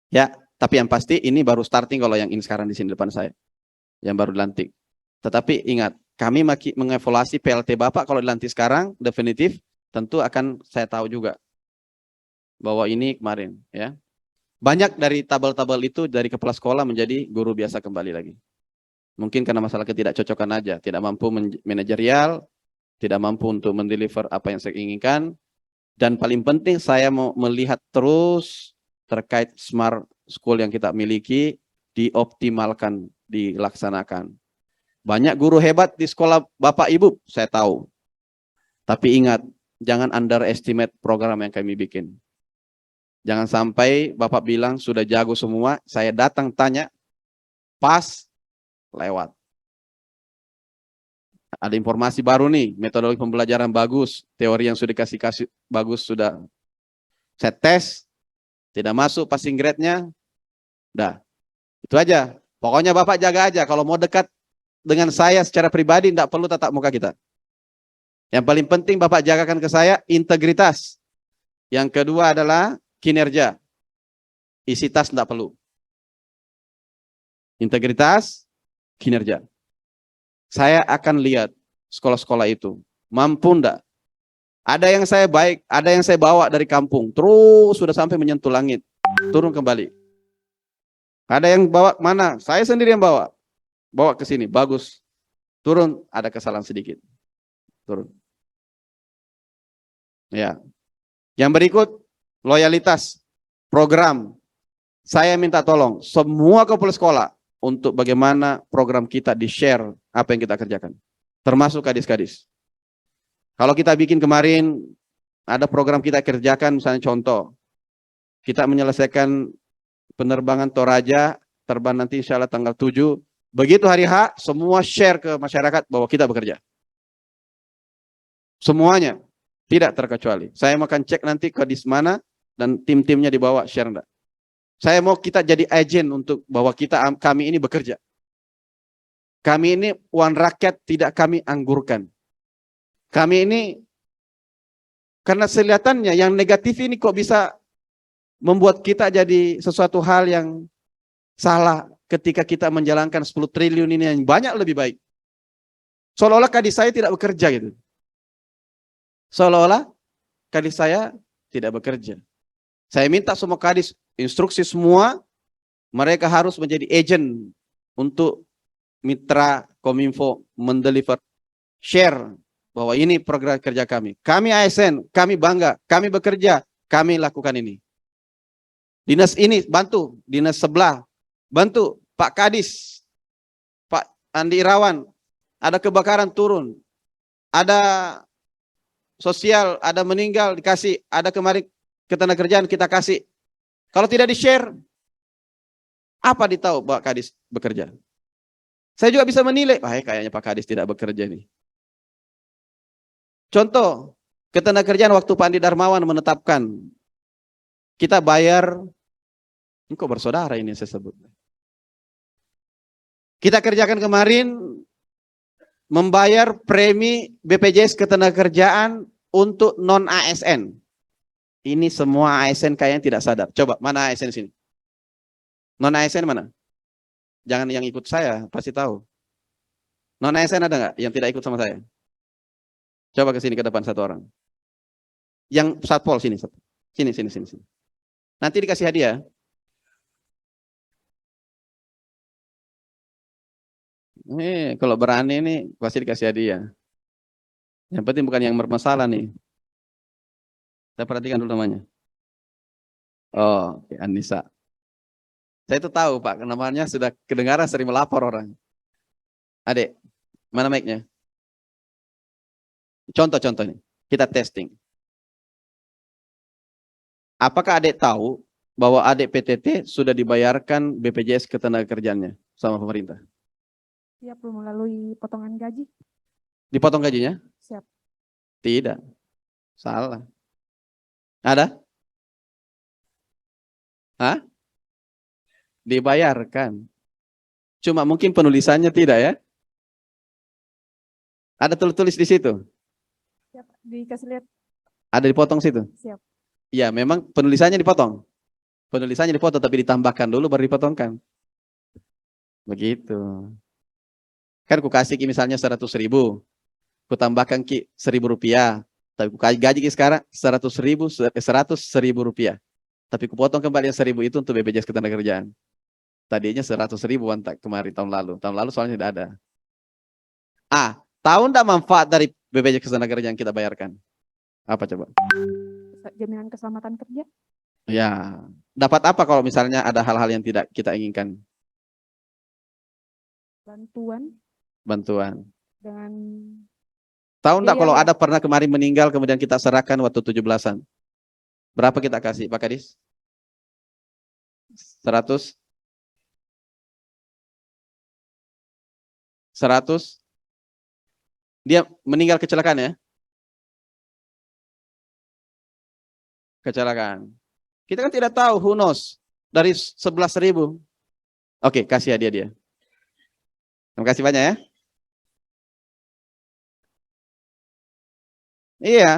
Ya, tapi yang pasti ini baru starting kalau yang ini sekarang di sini depan saya. Yang baru dilantik. Tetapi ingat, kami mengevaluasi PLT Bapak kalau dilantik sekarang, definitif, tentu akan saya tahu juga bahwa ini kemarin. Ya, banyak dari tabel-tabel itu dari kepala sekolah menjadi guru biasa kembali lagi. Mungkin karena masalah ketidakcocokan aja, tidak mampu manajerial, tidak mampu untuk mendeliver apa yang saya inginkan, dan paling penting saya mau melihat terus terkait smart school yang kita miliki, dioptimalkan, dilaksanakan. Banyak guru hebat di sekolah Bapak Ibu, saya tahu. Tapi ingat, jangan underestimate program yang kami bikin. Jangan sampai Bapak bilang sudah jago semua, saya datang tanya, pas, lewat. Ada informasi baru nih, metodologi pembelajaran bagus, teori yang sudah dikasih bagus, sudah saya tes, tidak masuk passing grade-nya, dah. Itu aja. Pokoknya Bapak jaga aja, kalau mau dekat dengan saya secara pribadi, tidak perlu tatap muka kita. Yang paling penting Bapak jagakan ke saya, integritas. Yang kedua adalah kinerja. Isi tas tidak perlu. Integritas, kinerja. Saya akan lihat sekolah-sekolah itu mampu enggak. Ada yang saya baik, ada yang saya bawa dari kampung, terus sudah sampai menyentuh langit, turun kembali. Ada yang bawa mana? Saya sendiri yang bawa ke sini, bagus. Turun, ada kesalahan sedikit, turun. Ya. Yang berikut, loyalitas, program. Saya minta tolong semua kepala sekolah untuk bagaimana program kita di-share apa yang kita kerjakan. Termasuk kadis-kadis. Kalau kita bikin kemarin, ada program kita kerjakan, misalnya contoh, kita menyelesaikan penerbangan Toraja, terbang nanti insya Allah tanggal 7, begitu hari H, semua share ke masyarakat bahwa kita bekerja. Semuanya, tidak terkecuali. Saya akan cek nanti ke di mana, dan tim-timnya dibawa, share enggak. Saya mau kita jadi agen untuk bahwa kami ini bekerja. Kami ini uang rakyat tidak kami anggurkan. Kami ini, karena kelihatannya yang negatif ini kok bisa membuat kita jadi sesuatu hal yang salah ketika kita menjalankan 10 triliun ini yang banyak lebih baik. Seolah-olah kadis saya tidak bekerja gitu. Seolah-olah kadis saya tidak bekerja. Saya minta semua kadis, instruksi semua, mereka harus menjadi agent untuk mitra Kominfo mendeliver, share bahwa ini program kerja kami. Kami ASN, kami bangga, kami bekerja, kami lakukan ini. Dinas ini bantu, dinas sebelah bantu, Pak Kadis, Pak Andi Irawan, ada kebakaran turun, ada sosial, ada meninggal dikasih, ada kemarin ketenagakerjaan kita kasih. Kalau tidak di-share, apa ditahu Pak Kadis bekerja? Saya juga bisa menilai, kayaknya Pak Kadis tidak bekerja nih. Contoh, ketenagakerjaan waktu Pak Andi Darmawan menetapkan, kita bayar, ini kok bersaudara ini saya sebut. Kita kerjakan kemarin, membayar premi BPJS ketenagakerjaan untuk non-ASN. Ini semua ASN kayaknya tidak sadar. Coba, mana ASN sini? Non ASN mana? Jangan yang ikut saya, pasti tahu. Non ASN ada nggak yang tidak ikut sama saya? Coba ke sini ke depan satu orang. Yang satpol sini, sini, sini, sini, sini. Nanti dikasih hadiah. Kalau berani ini pasti dikasih hadiah. Yang penting bukan yang bermasalah nih. Saya perhatikan dulu namanya. Oh, oke, Anissa. Saya itu tahu Pak, namanya sudah kedengaran sering melapor orang. Adik, mana mic-nya? Contoh-contoh nih, kita testing. Apakah adik tahu bahwa adik PTT sudah dibayarkan BPJS Ketenagakerjaannya sama pemerintah? Siap melalui potongan gaji. Dipotong gajinya? Siap. Tidak. Salah. Ada? Hah? Dibayarkan. Cuma mungkin penulisannya tidak ya? Ada tulis di situ? Siap. Dikasih lihat. Ada dipotong situ? Siap. Ya, memang penulisannya dipotong. Penulisannya dipotong tapi ditambahkan dulu baru dipotongkan. Begitu. Kan ku kasih misalnya 100.000. Ku tambahkan 1.000 rupiah. Tapi ku gaji sekarang 100.000 rupiah. Tapi ku potong kembali yang 1.000 itu untuk BPJS Ketenagakerjaan. Tadinya 100.000 kemarin tahun lalu. Tahun lalu soalnya tidak ada. Tahu enggak manfaat dari BPJS Ketenagakerjaan yang kita bayarkan? Apa coba? Jaminan keselamatan kerja. Ya, dapat apa kalau misalnya ada hal-hal yang tidak kita inginkan? Bantuan. Dengan Tahu enggak Iya, kalau iya. ada pernah kemarin meninggal kemudian kita serahkan waktu 17-an? Berapa kita kasih, Pak Kadis? 100? 100? Dia meninggal kecelakaan ya? Kecelakaan. Kita kan tidak tahu, who knows? Dari 11.000. Oke, kasih hadiah dia. Terima kasih banyak ya. Iya.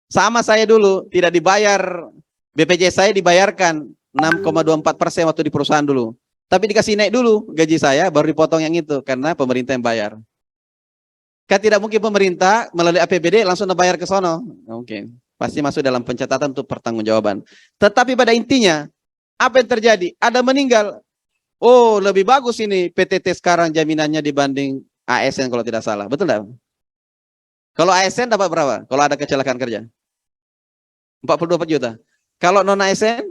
Sama saya dulu, tidak dibayar. BPJS saya dibayarkan 6,24% waktu di perusahaan dulu. Tapi dikasih naik dulu gaji saya, baru dipotong yang itu. Karena pemerintah yang bayar. Kan tidak mungkin pemerintah melalui APBD langsung membayar ke sono. Nggak mungkin. Pasti masuk dalam pencatatan untuk pertanggungjawaban. Tetapi pada intinya, apa yang terjadi? Ada meninggal. Oh, lebih bagus ini PTT sekarang jaminannya dibanding ASN kalau tidak salah. Betul tidak? Kalau ASN dapat berapa? Kalau ada kecelakaan kerja? 44 juta. Kalau non ASN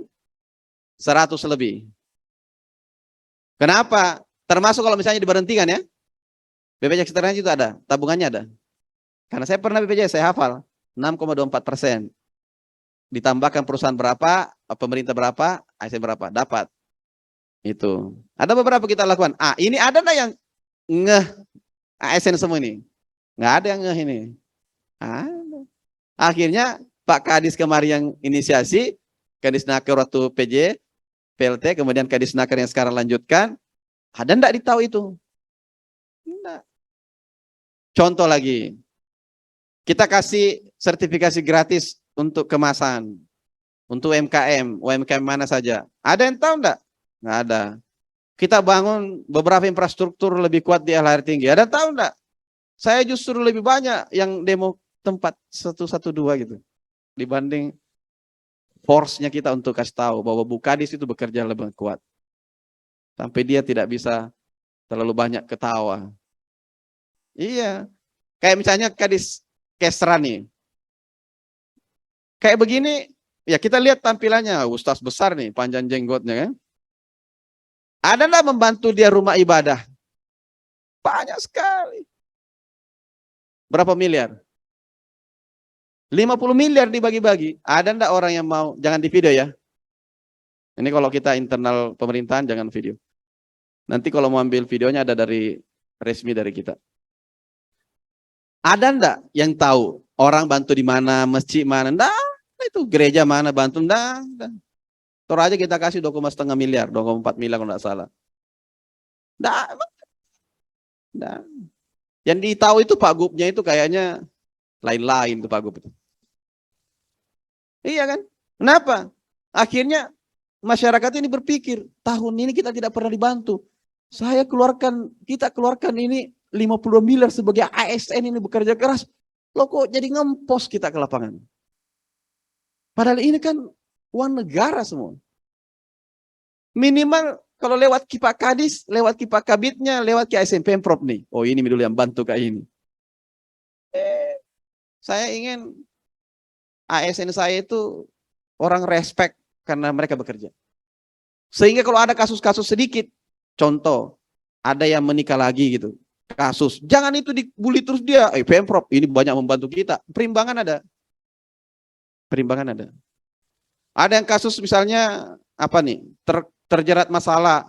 100 lebih. Kenapa? Termasuk kalau misalnya diberhentikan ya. BPJS Ketenagakerjaan juga ada, tabungannya ada. Karena saya pernah BPJS, saya hafal 6,24%. Ditambahkan perusahaan berapa, pemerintah berapa, ASN berapa, dapat. Itu. Ada beberapa kita lakukan. Ini ada nggak yang ngeh ASN semua ini? Nggak ada yang ngeh ini. Ada. Akhirnya Pak Kadis kemarin yang inisiasi, Kadis Naker waktu PJ, PLT, kemudian Kadis Naker yang sekarang lanjutkan, ada nggak ditahu itu? Enggak. Contoh lagi, kita kasih sertifikasi gratis untuk kemasan, untuk UMKM mana saja. Ada yang tahu enggak? Nggak ada. Kita bangun beberapa infrastruktur lebih kuat di LHR tinggi. Ada yang tahu enggak? Saya justru lebih banyak yang demo tempat 112 gitu. Dibanding force-nya kita untuk kasih tahu bahwa Bu Kadis itu bekerja lebih kuat. Sampai dia tidak bisa terlalu banyak ketawa. Iya. Kayak misalnya Kadis Kesra nih. Kayak begini, ya kita lihat tampilannya. Ustaz besar nih, panjang jenggotnya kan. Ada enggak membantu dia rumah ibadah? Banyak sekali. Berapa miliar? 50 miliar dibagi-bagi. Ada enggak orang yang mau? Jangan di video ya. Ini kalau kita internal pemerintahan jangan video. Nanti kalau mau ambil videonya ada dari resmi dari kita. Ada enggak yang tahu orang bantu di mana, masjid mana? Enggak, itu gereja mana bantu? Enggak. Tor aja kita kasih 2,5 miliar, 2,4 miliar kalau enggak salah. Enggak. Enggak. Yang ditahu itu Pak Gubnya itu kayaknya lain-lain tuh Pak Gub itu. Iya kan? Kenapa? Akhirnya masyarakat ini berpikir, tahun ini kita tidak pernah dibantu. Kita keluarkan ini 52 miliar sebagai ASN ini bekerja keras. Loh kok jadi ngempos kita ke lapangan? Padahal ini kan uang negara semua. Minimal kalau lewat Kipak Kadis, lewat Kipak Kabitnya, lewat ke ASN Pemprov nih. Oh ini dulu yang bantu kayak ini. Saya ingin ASN saya itu orang respect karena mereka bekerja. Sehingga kalau ada kasus-kasus sedikit, contoh, ada yang menikah lagi gitu, kasus, jangan itu dibully terus dia, Pemprov ini banyak membantu kita, perimbangan ada. Perimbangan ada. Ada yang kasus misalnya, apa nih, terjerat masalah,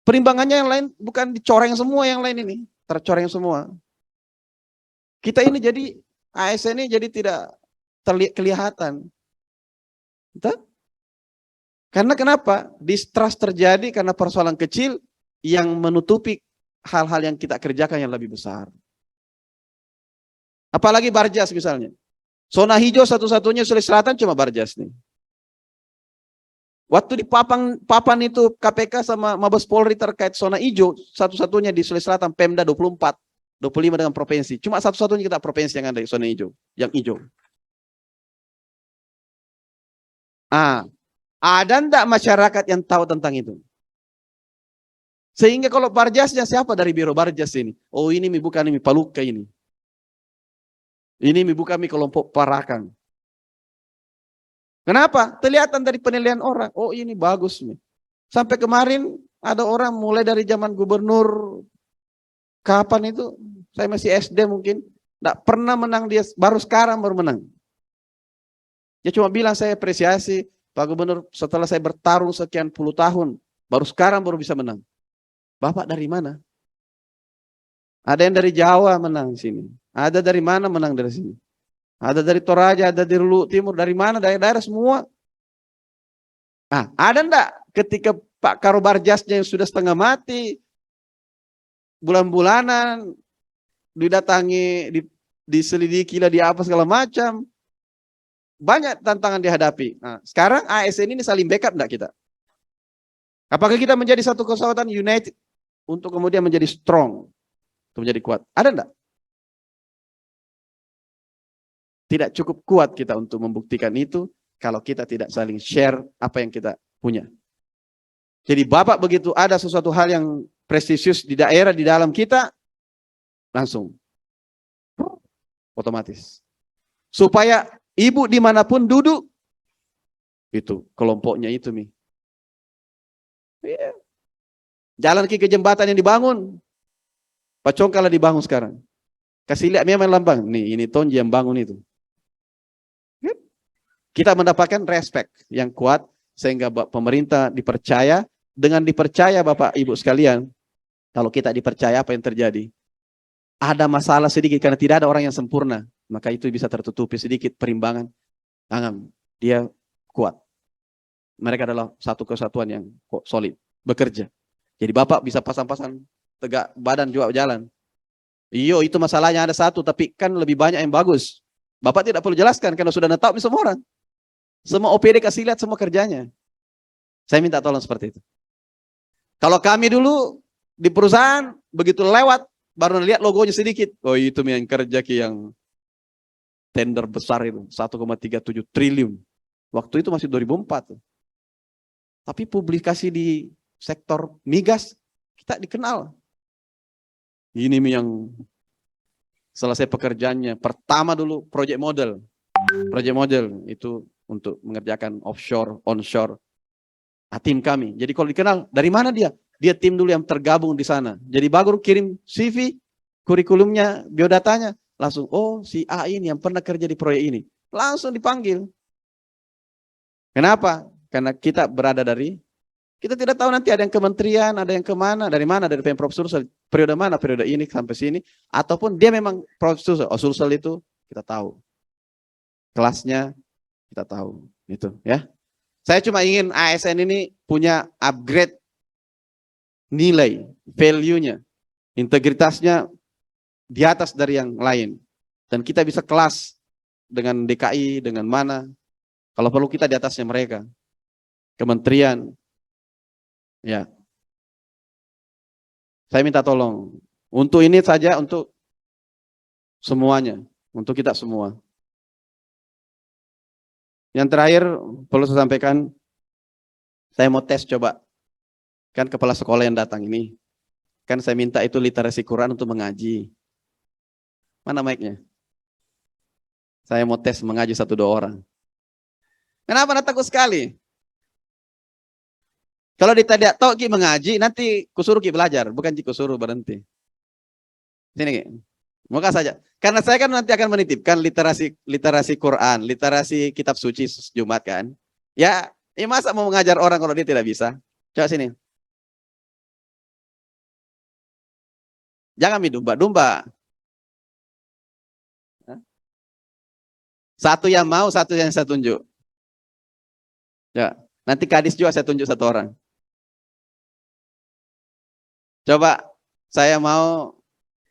perimbangannya yang lain bukan dicoreng semua yang lain ini, tercoreng semua. Kita ini jadi, ASN ini jadi tidak kelihatan. Betul? Karena kenapa? Distrust terjadi karena persoalan kecil yang menutupi hal-hal yang kita kerjakan yang lebih besar. Apalagi Barjas misalnya. Zona hijau satu-satunya Sulawesi Selatan cuma Barjas nih. Waktu di papan itu KPK sama Mabes Polri terkait zona hijau, satu-satunya di Sulawesi Selatan Pemda 24, 25 dengan provinsi. Cuma satu-satunya kita provinsi yang ada di zona hijau, yang hijau. Ada enggak masyarakat yang tahu tentang itu? Sehingga kalau Barjasnya siapa dari Biro Barjas ini? Oh ini bukan ini Paluka ini. Ini bukan kelompok Parakan. Kenapa? Kelihatan dari penilaian orang. Oh ini bagus nih. Sampai kemarin ada orang mulai dari zaman gubernur kapan itu? Saya masih SD mungkin. Tidak pernah menang dia. Baru sekarang baru menang. Dia cuma bilang saya apresiasi. Pak Gubernur, setelah saya bertarung sekian puluh tahun, baru sekarang baru bisa menang. Bapak dari mana? Ada yang dari Jawa menang sini. Ada dari mana menang dari sini? Ada dari Toraja, ada dari Luwu Timur, dari mana? Daerah-daerah semua. Ada enggak ketika Pak Karo Barjasnya yang sudah setengah mati, bulan-bulanan, didatangi, diselidiki lah, di apa segala macam, banyak tantangan dihadapi. Nah, sekarang ASN ini saling backup enggak kita? Apakah kita menjadi satu kesatuan united untuk kemudian menjadi strong, untuk menjadi kuat? Ada enggak? Tidak cukup kuat kita untuk membuktikan itu kalau kita tidak saling share apa yang kita punya. Jadi Bapak begitu ada sesuatu hal yang prestisius di daerah, di dalam kita, langsung otomatis. Supaya ibu dimanapun duduk, itu kelompoknya itu nih. Jalan ke jembatan yang dibangun, Pak Congkala dibangun sekarang. Kasih lihat memang lambang, nih ini Tonji yang bangun itu. Kita mendapatkan respect yang kuat sehingga pemerintah dipercaya. Dengan dipercaya Bapak Ibu sekalian, kalau kita dipercaya apa yang terjadi? Ada masalah sedikit karena tidak ada orang yang sempurna, maka itu bisa tertutupi sedikit perimbangan. Dia kuat. Mereka adalah satu kesatuan yang solid, bekerja. Jadi Bapak bisa pasang-pasang tegak badan juga jalan. Iyo itu masalahnya ada satu, tapi kan lebih banyak yang bagus. Bapak tidak perlu jelaskan karena sudah tahu semua orang. Semua OPD kasih lihat semua kerjanya. Saya minta tolong seperti itu. Kalau kami dulu di perusahaan begitu lewat baru lihat logonya sedikit. Oh itu yang kerja yang tender besar itu 1,37 triliun. Waktu itu masih 2004. Tapi publikasi di sektor migas kita dikenal. Ini yang selesai pekerjaannya. Pertama dulu project model. Project model itu untuk mengerjakan offshore, onshore. Tim kami. Jadi kalau dikenal, dari mana dia? Dia tim dulu yang tergabung di sana. Jadi baru kirim CV, kurikulumnya, biodatanya. Langsung, oh si A ini yang pernah kerja di proyek ini. Langsung dipanggil. Kenapa? Karena kita berada kita tidak tahu nanti ada yang kementerian, ada yang kemana, dari mana, dari Pemprov Sulsel. Periode mana, periode ini sampai sini. Ataupun dia memang Prof. Sulsel. Oh Sulsel itu kita tahu. Kelasnya kita tahu. Itu ya. Saya cuma ingin ASN ini punya upgrade nilai, value-nya, integritasnya di atas dari yang lain. Dan kita bisa kelas dengan DKI, dengan mana. Kalau perlu kita di atasnya mereka. Kementerian. Ya. Saya minta tolong. Untuk ini saja, untuk semuanya. Untuk kita semua. Yang terakhir, perlu saya sampaikan, saya mau tes coba. Kan kepala sekolah yang datang ini. Kan saya minta itu literasi Quran untuk mengaji. Mana mic-nya? Saya mau tes mengaji 1-2 orang. Kenapa Anda takut sekali? Kalau tidak tahu Ki mengaji, nanti kusuruh Ki belajar. Bukan Ki kusuruh berhenti. Sini Ki. Moga saja. Karena saya kan nanti akan menitipkan literasi Quran, literasi kitab suci Jumat kan. Ya, masa mau mengajar orang kalau dia tidak bisa? Coba sini. Jangan domba-domba. Satu yang mau, satu yang saya tunjuk. Ya, nanti Kadis juga saya tunjuk 1 orang. Coba, saya mau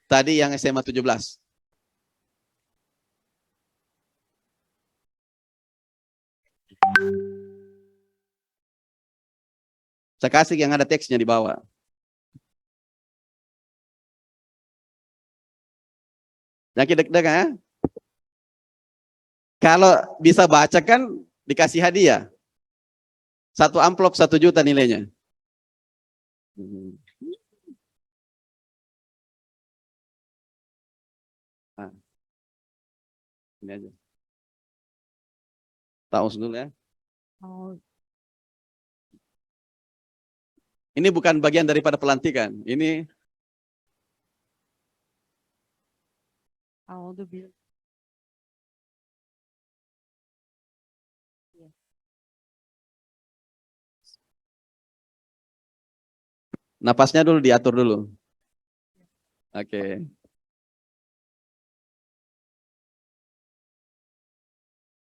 tadi yang SMA 17. Saya kasih yang ada teksnya di bawah. Yang deg-degan ya. Kalau bisa baca kan dikasih hadiah. 1 amplop 1 juta nilainya. Nah, ini aja. Tahu dulu ya. Ini bukan bagian daripada pelantikan. Ini napasnya dulu diatur dulu. Oke.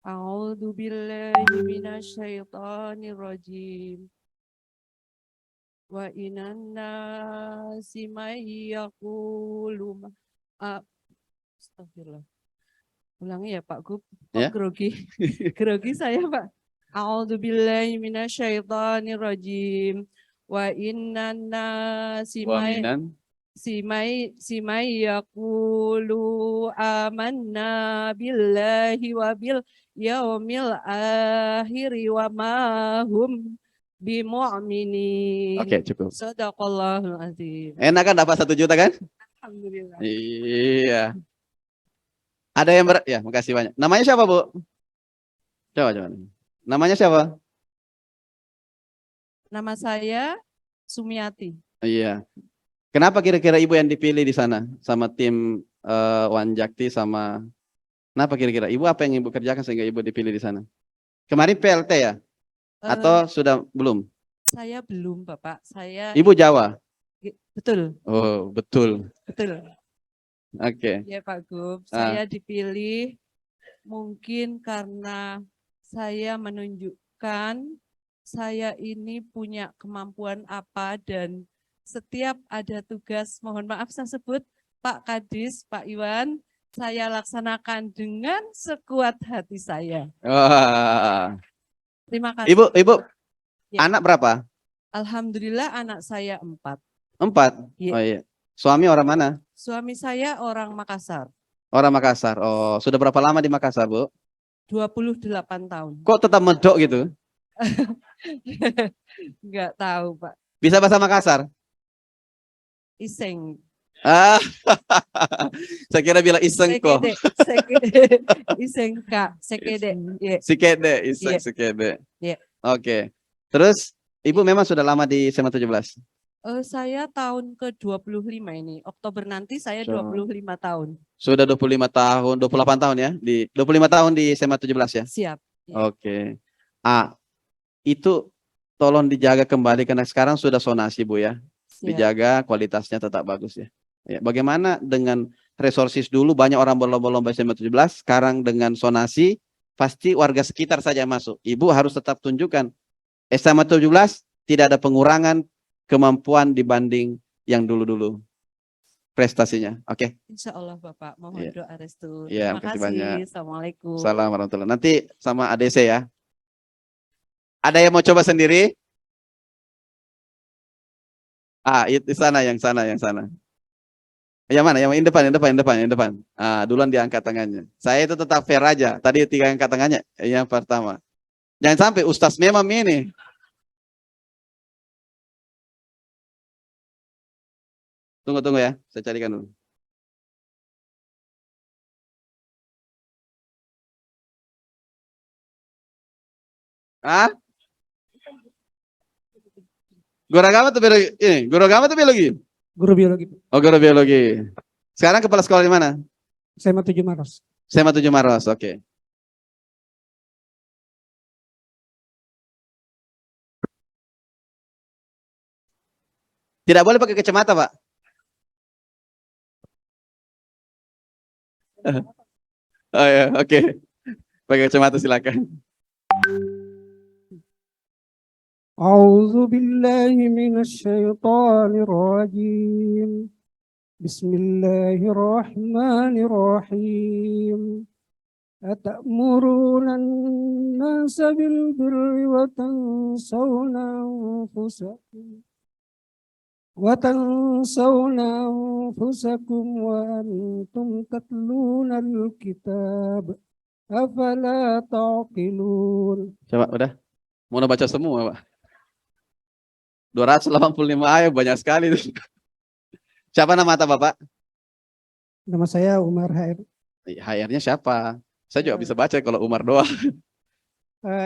A'udzu billahi minasyaitonir rajim. Wa inan nasi may yaqulu astagfirullah. Ulangi ya Pak Gub. Kok Ya. grogi? Grogi saya Pak. A'udzu billahi minasyaitonir rajim. Wa inan nasi may Waminan. simai yaqulu amanna billahi wa bil yaumil akhiri wa ma hum bimu'minin. Oke, cukup. Shadaqallahul azim. Enak kan dapat 1 juta kan? Alhamdulillah. Iya. Ada yang ya, makasih banyak. Namanya siapa, Bu? Coba. Namanya siapa? Nama saya Sumiati. Iya. Kenapa kira-kira Ibu yang dipilih di sana sama tim Wan Jakti sama kenapa kira-kira Ibu apa yang Ibu kerjakan sehingga Ibu dipilih di sana? Kemarin PLT ya? Atau sudah belum? Saya belum Bapak. Saya Ibu Jawa? betul, Oh, betul. betul. Oke. Ya Pak Gub, saya dipilih mungkin karena saya menunjukkan saya ini punya kemampuan apa dan setiap ada tugas, mohon maaf saya sebut Pak Kadis, Pak Iwan, saya laksanakan dengan sekuat hati saya. Wah. Terima kasih. Ibu, Ya. anak berapa? Alhamdulillah anak saya 4. 4? Ya. Oh iya. Suami orang mana? Suami saya orang Makassar, Orang Makassar. Oh, sudah berapa lama di Makassar, Bu? 28 tahun. Kok tetap medok gitu? Enggak tahu Pak. Bisa bahasa Makassar? Iseng. Ah, saya kira bilang iseng kok. Sekede. Iseng Kak, sekede. Ya. Sikede, iseng Iya. sikede. Iya. Oke. Terus Ibu memang sudah lama di SMA 17? Saya tahun ke-25 ini. Oktober nanti saya So. 25 tahun. Sudah 25 tahun, 28 tahun ya? Di 25 tahun di SMA 17 ya? Siap. Ya. Oke. Itu tolong dijaga kembali karena sekarang sudah sonasi Bu ya. Siap. Dijaga kualitasnya tetap bagus ya. Ya, bagaimana dengan resources dulu banyak orang berlomba-lomba SMA 17, sekarang dengan sonasi pasti warga sekitar saja yang masuk. Ibu harus tetap tunjukkan SMA 17 tidak ada pengurangan kemampuan dibanding yang dulu-dulu prestasinya. Oke. Insya Allah Bapak, mohon Iya. doa restu. Iya, Terima makasih kasih. banyak. Assalamualaikum. Salam warahmatullahi. Nanti sama ADC ya. Ada yang mau coba sendiri? Di sana, yang sana, yang sana. Yang mana? Yang depan, yang depan, yang depan, yang depan. Duluan diangkat tangannya. Saya itu tetap fair aja. Tadi 3 angkat tangannya. Yang pertama. Jangan sampai Ustaz memang ini. Tunggu ya. Saya carikan dulu. Guru agama atau biologi? Guru agama atau biologi? Guru biologi. Oh, guru biologi. Sekarang kepala sekolah di mana? SMA 7 Maros. SMA 7 Maros, oke. Tidak boleh pakai kacamata, Pak. Oh ya, oke. Pakai kacamata silakan. أعوذ بالله من الشيطان الرجيم بسم الله الرحمن الرحيم أتأمرون الناس بالبر وتنسون أنفسكم وأنتم تتلون الكتاب أفلا تعقلون. Coba udah. Mau baca semua, Pak. 285 ayat banyak sekali. Siapa nama Bapak? Nama saya Umar HR. HR-nya siapa? Saya juga bisa baca kalau Umar doang.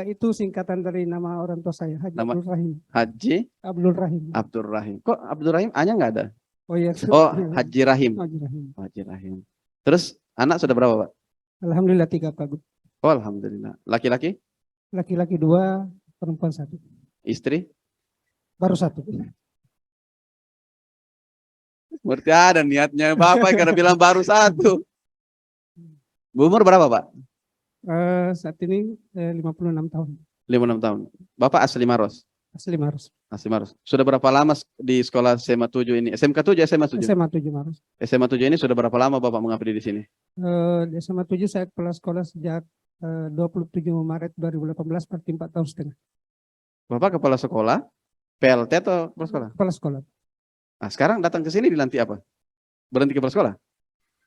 Itu singkatan dari nama orang tua saya, Haji Nama- Abdul Rahim. Haji Abdul Rahim. Abdul Rahim. Kok Abdul Rahim A-nya nggak ada? Oh iya. Oh, Haji Rahim. Haji Rahim. Haji Rahim. Terus anak sudah berapa, Pak? Alhamdulillah 3 Pak Gub. Oh, alhamdulillah. Laki-laki? Laki-laki 2, perempuan 1. Istri? Baru 1. Berarti ada niatnya Bapak karena bilang baru 1. Umur berapa, Pak? Saat ini 56 tahun. 56 tahun. Bapak asli Maros? Asli Maros. Asli Maros. Sudah berapa lama di sekolah SMA 7 ini? SMK 7, SMA 7? SMA 7 Maros. SMA 7 ini sudah berapa lama Bapak mengabdi di sini? Di SMA 7 saya kepala sekolah sejak 27 Maret 2018, berarti 4 tahun setengah. Bapak kepala sekolah? PLT atau kepala sekolah? Kepala sekolah. Nah, sekarang datang ke sini dilantik apa? Berhenti kepala sekolah?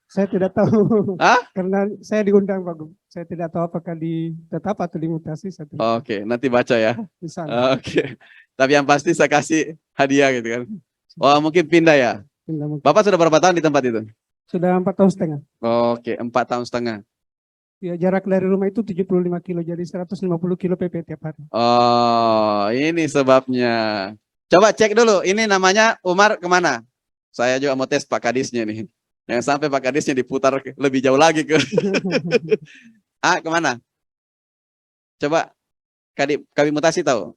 Saya tidak tahu. Hah? Karena saya diundang Pak Gub. Saya tidak tahu apakah tetap atau dimutasi. Saya tidak tahu. Oke, nanti baca ya. Di sana. Oke. Tapi yang pasti saya kasih hadiah gitu kan. Oh, mungkin pindah ya. Pindah mungkin. Bapak sudah berapa tahun di tempat itu? Sudah 4 tahun setengah. Oke, 4 tahun setengah. Ya, jarak dari rumah itu 75 kilo, jadi 150 kilo PP tiap hari. Oh, ini sebabnya. Coba cek dulu, ini namanya Umar kemana? Saya juga mau tes Pak Kadisnya nih. Yang sampai Pak Kadisnya diputar lebih jauh lagi ke. Kemana? Coba kami mutasi tahu.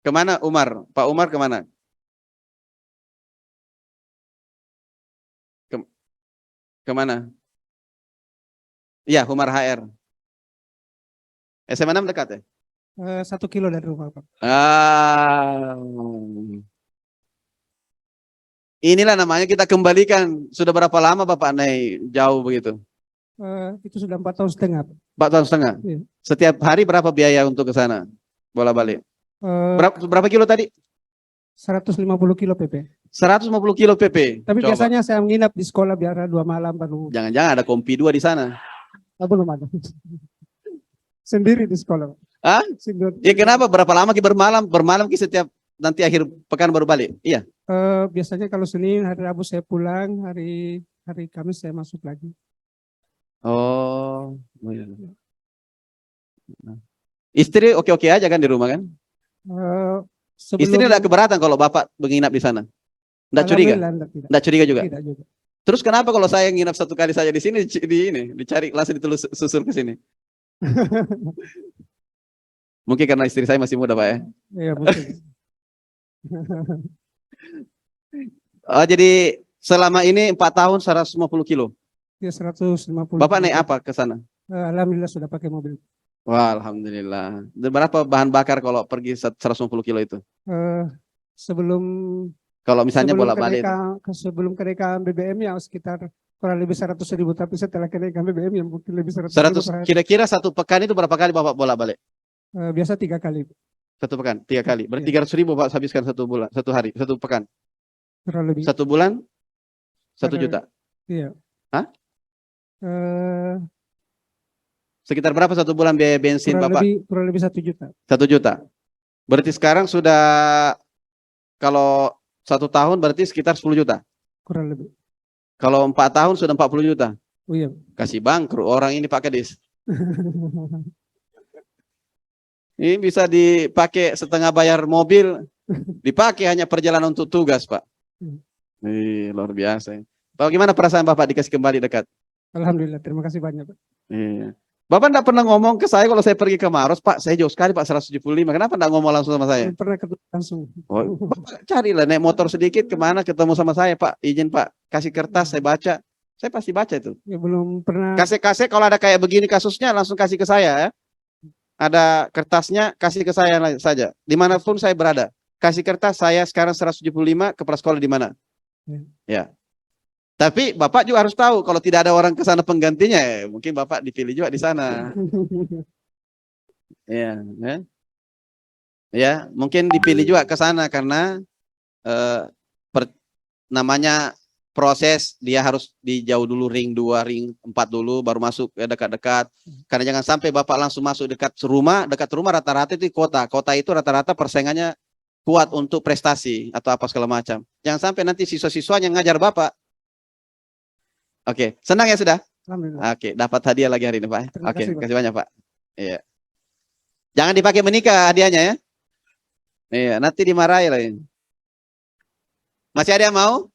Kemana Umar? Pak Umar kemana? Kemana? Iya, Umar HR. SMA 6 dekat ya? 1 kilo dari rumah Pak. Inilah namanya kita kembalikan. Sudah berapa lama Bapak naik jauh begitu? Itu sudah 4 tahun setengah Pak. 4 tahun setengah? Iya. Setiap hari berapa biaya untuk ke sana? Bola balik? Eh, Berapa kilo tadi? 150 kilo PP. 150 kilo PP. Tapi Coba. biasanya saya menginap di sekolah biar 2 malam baru. Jangan-jangan ada kompi 2 di sana. Belum ada. Sendiri di sekolah. Hah? Sendiri. Ya kenapa? Berapa lama kita bermalam? Bermalam kita setiap nanti akhir pekan baru balik? Iya. Biasanya kalau Senin, hari Rabu saya pulang, hari Kamis saya masuk lagi. Oh. Iya. Istri oke-oke aja kan di rumah kan? Istri tidak keberatan kalau Bapak menginap di sana? Tidak curiga? Alhamdulillah, tidak. Tidak curiga juga? Tidak juga. Terus kenapa kalau saya nginap 1 kali saja di sini, dicari langsung ditelus susur ke sini? Mungkin karena istri saya masih muda, Pak ya. Iya, mungkin. Oh, jadi selama ini 4 tahun 150 kilo. Ya, 150. Bapak naik apa ke sana? Alhamdulillah sudah pakai mobil. Wah, alhamdulillah. Dan berapa bahan bakar kalau pergi 150 kilo itu? Sebelum Kalau misalnya bolak-balik. sebelum kenaikan BBM yang sekitar kurang lebih 100.000, tapi setelah kenaikan BBM yang mungkin lebih 100.000 per 100, hari. kira-kira 1 pekan itu berapa kali Bapak bolak-balik? Biasa 3 kali, Satu pekan, 3 kali. Berarti Iya. 300.000 Pak habiskan satu bulan, satu hari, satu pekan. kurang lebih. Satu bulan 1 Ada- juta. Iya. Hah? Eh, Sekitar berapa satu bulan biaya bensin Bapak? kurang lebih 1 juta. 1 juta. Berarti sekarang sudah, kalau 1 tahun berarti sekitar 10 juta. Kurang lebih. Kalau 4 tahun sudah 40 juta. Oh iya. Kasih bangkrut orang ini Pak Kadis. Ini bisa dipakai setengah bayar mobil, dipakai hanya perjalanan untuk tugas, Pak. Luar biasa. Pak, gimana perasaan Bapak dikasih kembali dekat? Alhamdulillah, terima kasih banyak, Pak. Iya. Bapak enggak pernah ngomong ke saya kalau saya pergi ke Maros, Pak, saya jauh sekali Pak 175. Kenapa enggak ngomong langsung sama saya? Pernah ketemu langsung. Oh, Bapak carilah naik motor sedikit kemana ketemu sama saya, Pak. Izin Pak, kasih kertas saya baca. Saya pasti baca itu. Ya, belum pernah. Kasih kalau ada kayak begini kasusnya langsung kasih ke saya ya. Ada kertasnya kasih ke saya saja. Dimanapun saya berada. Kasih kertas saya sekarang 175 kepala sekolah di mana. Ya. Tapi Bapak juga harus tahu kalau tidak ada orang ke sana penggantinya, ya, mungkin Bapak dipilih juga di sana. Ya, ya. Ya, mungkin dipilih juga ke sana karena namanya proses dia harus dijauh dulu ring 2, ring 4 dulu baru masuk ke dekat-dekat. Karena jangan sampai Bapak langsung masuk dekat rumah rata-rata itu kota. Kota itu rata-rata persaingannya kuat untuk prestasi atau apa segala macam. Jangan sampai nanti siswa-siswanya ngajar Bapak. Oke, senang ya sudah? Alhamdulillah. Oke, dapat hadiah lagi hari ini, Pak. Terima Oke, kasih, Pak. kasih banyak, Pak. Iya. Jangan dipakai menikah hadiahnya ya. Iya, nanti dimarahi lagi. Masih ada yang mau?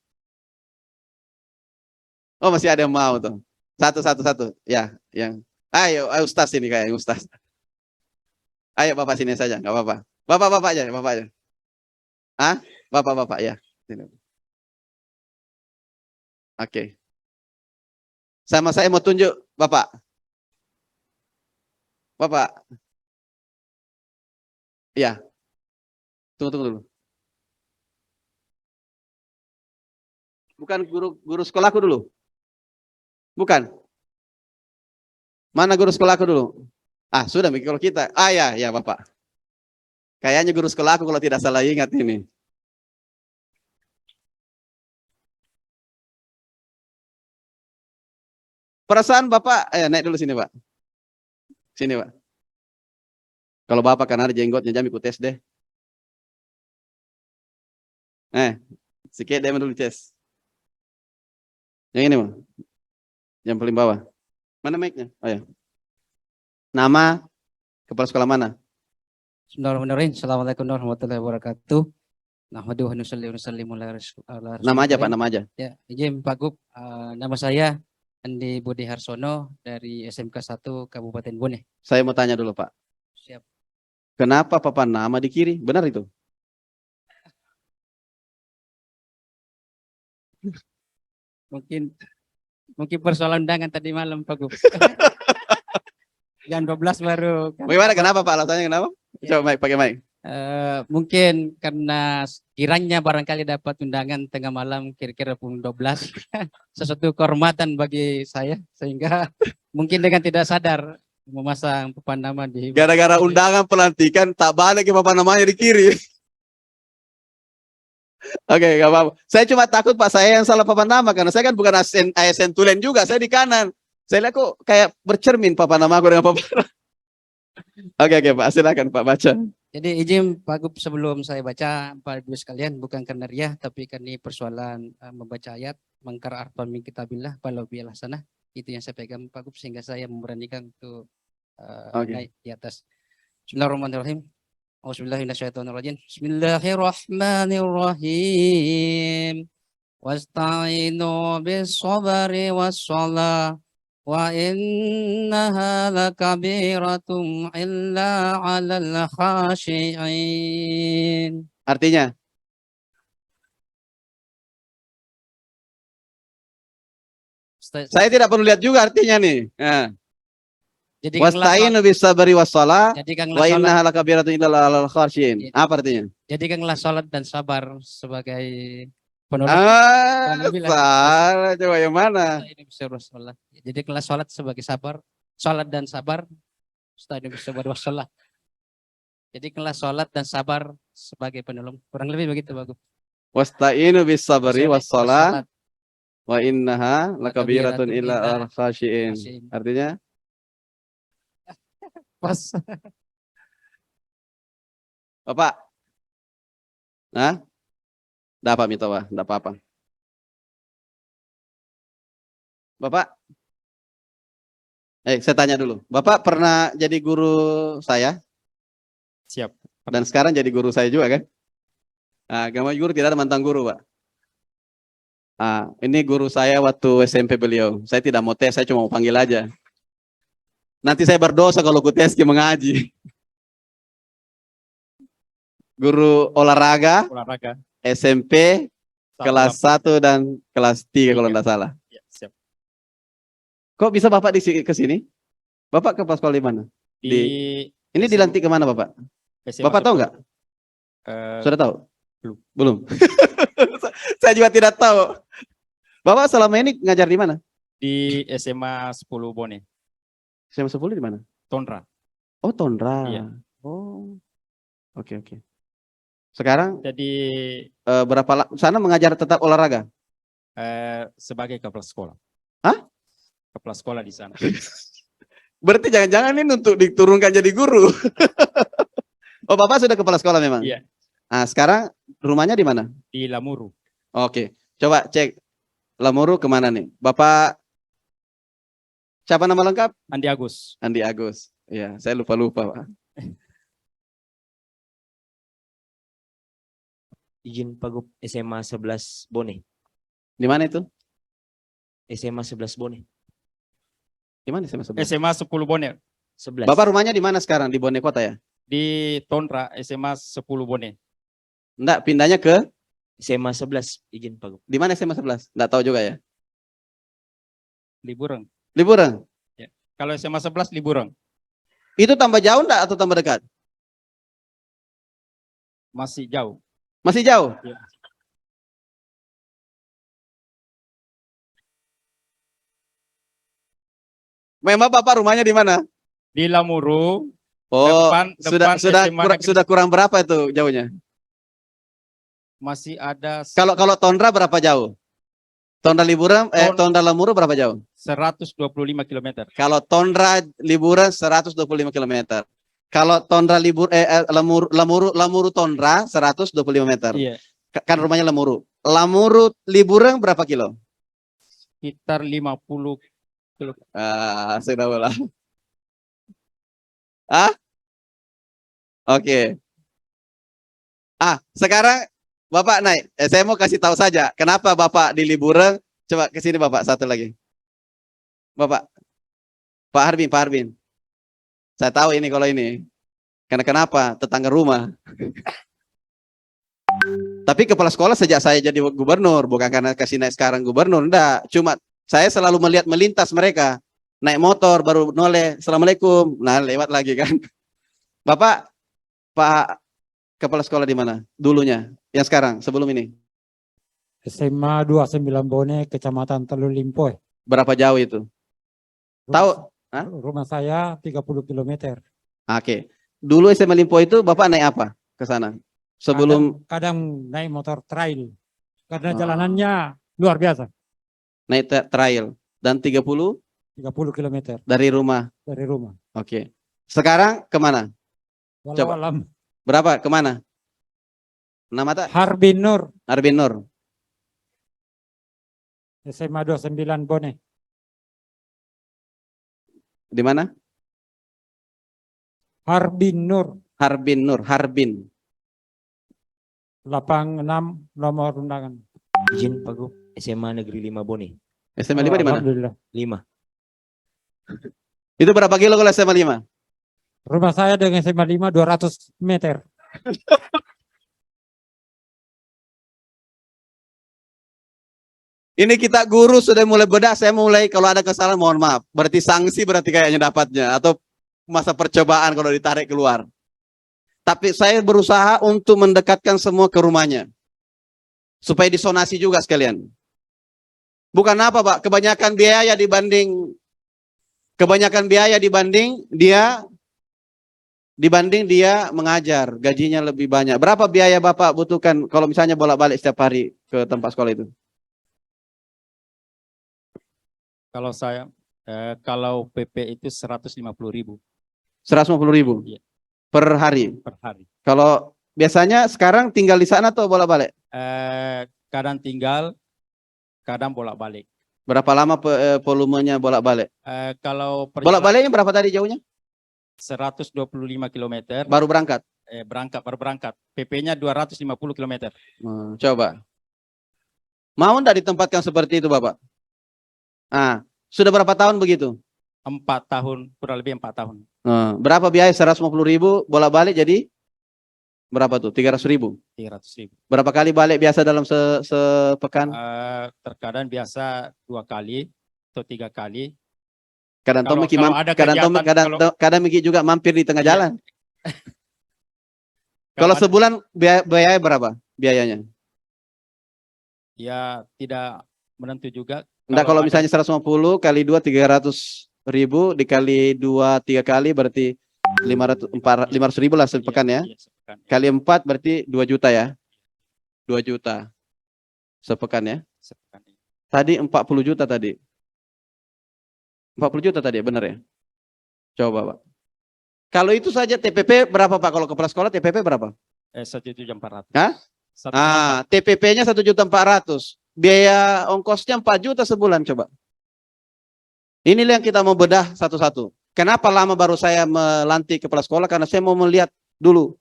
Oh, masih ada yang mau tuh. Satu. Ya, yang. Ayo, Ustaz ini kayak Ustaz. Ayo Bapak sini saja, nggak apa-apa. Bapak aja, Bapak aja. Hah? Bapak ya. Sini. Oke. Sama saya mau tunjuk, Bapak. Bapak. Iya. Tunggu dulu. Bukan guru sekolahku dulu. Bukan. Mana guru sekolahku dulu? Ah, sudah kalau kita. Ah ya Bapak. Kayaknya guru sekolahku kalau tidak salah ingat ini. Perasaan Bapak, naik dulu sini Pak. Sini Pak. Kalau Bapak kan ada jenggotnya, jam ikut tes deh. Sikit deh dulu tes. Yang ini Bang. Yang paling bawah. Mana mic-nya? Oh ya. Nama kepala sekolah mana? Bismillahirrahmanirrahim. Assalamualaikum warahmatullahi wabarakatuh. Nahmaduhu wa nusalli wa nusallimu ala Nama aja Pak, nama aja. Ya, izin Pak Gub, nama saya Andi Budi Harsono dari SMK 1 Kabupaten Bone. Saya mau tanya dulu Pak. Siap. Kenapa papan nama di kiri? Benar itu? Mungkin persoalan undangan tadi malam Pak Gub. Jam 12 baru. Bagaimana? Kenapa Pak? Alasannya kenapa? Coba mic, pakai mic. Mungkin karena kiranya barangkali dapat undangan tengah malam kira-kira pukul 12. Sesuatu kehormatan bagi saya sehingga mungkin dengan tidak sadar memasang papan nama di Gara-gara undangan pelantikan tak balik ke papan namanya di kiri. Oke, nggak apa-apa. Saya cuma takut Pak saya yang salah papan nama karena saya kan bukan ASN Tulen juga, saya di kanan. Saya lihat kok kayak bercermin papan nama aku dengan papan. Oke Pak, silakan Pak baca. Jadi izin Pak Gub sebelum saya baca Pak Ibu sekalian bukan karena riah tapi karena ini persoalan membaca ayat mangkar arfan min kitabillah walau bilah sana itu yang saya pegang Pak Gub sehingga saya memberanikan untuk naik di atas. Bismillahirrahmanirrahim. Auzubillahiminasyaitonirrajim. Bismillahirrahmanirrahim. Wasta'inu bis-sabri was-shalah wa innaha lakabiratun illa 'alal khashi'in. Artinya? Saya tidak perlu lihat juga artinya nih. Nah. Wasta'inu bis-sabri was-shalah wa innaha lakabiratun illa 'alal khashi'in. Apa artinya? Jadikanlah salat dan sabar sebagai penolong. Salah, coba yang mana? Jadikanlah salat sebagai sabar, salat dan sabar. Ustaz bisa berwassalam. Jadi kelas sholat dan sabar sebagai penolong. Kurang lebih begitu Pak Gub. Wasta'inu bis sabri was shalah Wassalat. wa innaha lakabiratun illa al khashiin. Khashiin. Artinya Pas. Bapak. Nah, enggak apa Mitawa, enggak apa-apa. Bapak, saya tanya dulu. Bapak pernah jadi guru saya? Siap. Dan sekarang jadi guru saya juga kan? Nah, agama guru tidak ada mantan guru, Pak. Ini guru saya waktu SMP beliau. Saya tidak mau tes, saya cuma mau panggil aja. Nanti saya berdosa kalau ku tes mengaji. Guru olahraga SMP kelas 1 dan kelas 3 kalau tidak salah. Ya, siap. Kok bisa Bapak ke sini? Bapak ke sekolah di mana? Ini dilantik kemana Bapak? Bapak tahu nggak? Sudah tahu? Belum. Saya juga tidak tahu. Bapak selama ini ngajar di mana? Di SMA 10 Bone, SMA 10 di mana? Tonra. Oh, Tonra. Iya. Oh. Oke. Sekarang Jadi sana mengajar tetap olahraga? sebagai kepala sekolah. Hah? Kepala sekolah di sana. Berarti jangan-jangan ini untuk diturunkan jadi guru. Oh, Bapak sudah kepala sekolah memang? Iya. Nah, sekarang rumahnya di mana? Di Lamuru. Oke. Coba cek Lamuru kemana nih? Bapak siapa nama lengkap? Andi Agus. Andi Agus. Iya, saya lupa Pak. Izin Pak Gub, SMA 11 Bone. Di mana itu? SMA 11 Bone. Di mana SMA 11? SMA 10 Bone. 11. Bapak rumahnya di mana sekarang? Di Bone Kota ya? Di Tonra, SMA 10 Bone. Enggak, pindahnya ke SMA 11, izin Pak Gub. di mana SMA 11? Enggak tahu juga ya. Libureng. Liburan. Kalau SMA 11 Libureng. Itu tambah jauh enggak atau tambah dekat? Masih jauh. Masih jauh? Ya. Memang Bapak rumahnya di mana? Di Lamuru. Oh, Depan SMA negeri. sudah kurang berapa itu jauhnya? Masih ada Kalau Tondra berapa jauh? Tondra Liburan, Tondra Lamuru berapa jauh? 125 km. Kalau Tondra Liburan 125 km. Kalau Tondra Lamuru Tondra 125 meter. Iya. Kan rumahnya Lamuru. Lamuru Liburan berapa kilo? Sekitar 50 kilo. Sudah bola. Oke. Sekarang Bapak naik. Saya mau kasih tahu saja. Kenapa Bapak di Liburan? Coba ke sini Bapak, satu lagi. Bapak. Pak Harbin. Saya tahu ini kalau ini. Karena kenapa? Tetangga rumah. Tapi kepala sekolah sejak saya jadi gubernur. Bukan karena kasih naik sekarang gubernur. Enggak. Cuma saya selalu melintas mereka. Naik motor baru noleh. Assalamualaikum. Nah lewat lagi kan. Bapak, Pak kepala sekolah di mana? Dulunya. Yang sekarang, sebelum ini. SMA 29 Bone, Kecamatan Teluk Limpoy. Berapa jauh itu? Tahu? Rumah saya 30 km. Oke. Dulu SMA Limpo itu Bapak naik apa ke sana? Sebelum Kadang naik motor trail. Karena jalanannya luar biasa. naik trail. Dan 30 km dari rumah. dari rumah. Oke. Sekarang kemana? Walau alam. Berapa? Kemana? Nama tak? Harbin Nur, Arbin Nur. SMA 29 Bone. Di mana? Harbin Nur, Harbin Nur. Harbin. 86 nomor undangan. Izin Pak Gub, SMA Negeri 5 Bone. SMA 5 di mana? Alhamdulillah. 5. Itu berapa kilo kalau SMA 5? Rumah saya dengan SMA 5 200 meter. Ini kita guru sudah mulai bedah, saya mulai kalau ada kesalahan mohon maaf. Berarti sanksi berarti kayaknya dapatnya. Atau masa percobaan kalau ditarik keluar. Tapi saya berusaha untuk mendekatkan semua ke rumahnya. Supaya disonasi juga sekalian. Bukan apa Pak, kebanyakan biaya dibanding dia dibanding dia mengajar, gajinya lebih banyak. Berapa biaya Bapak butuhkan kalau misalnya bolak-balik setiap hari ke tempat sekolah itu? Kalau saya, kalau PP itu 150.000 150.000 Iya. per hari. per hari. Kalau biasanya sekarang tinggal di sana atau bolak-balik? Kadang tinggal, kadang bolak-balik. Berapa lama volumenya bolak-balik? Kalau perjalanan Bolak-baliknya berapa tadi jauhnya? 125 km, Baru berangkat. baru berangkat. PP-nya 250 km. Coba. Mau enggak ditempatkan seperti itu Bapak? Sudah berapa tahun begitu? 4 tahun, kurang lebih 4 tahun. Berapa biaya 150.000 bolak-balik jadi berapa tuh? 300.000. 300.000. Berapa kali balik biasa dalam sepekan? Terkadang biasa 2 kali atau 3 kali. Kadang Miki juga mampir di tengah Iya. jalan. Kalau Kalau sebulan biaya berapa biayanya? Ya tidak menentu juga. Enggak, kalau ada- misalnya 150 kali 2 300.000 dikali 2 3 kali berarti 500.000 lah sepekan ya. Iya, sepekan. Kali 4 berarti 2 juta ya. 2 juta sepekan ya. Sepekan. Tadi 40 juta tadi. 40 juta tadi ya, benar ya? Coba Pak. Kalau itu saja TPP berapa Pak? Kalau kepala sekolah TPP berapa? 1.400.000. Hah? TPP-nya 1.400.000. Biaya ongkosnya 4 juta sebulan coba. Inilah yang kita mau bedah satu-satu. Kenapa lama baru saya melantik kepala sekolah? Karena saya mau melihat dulu.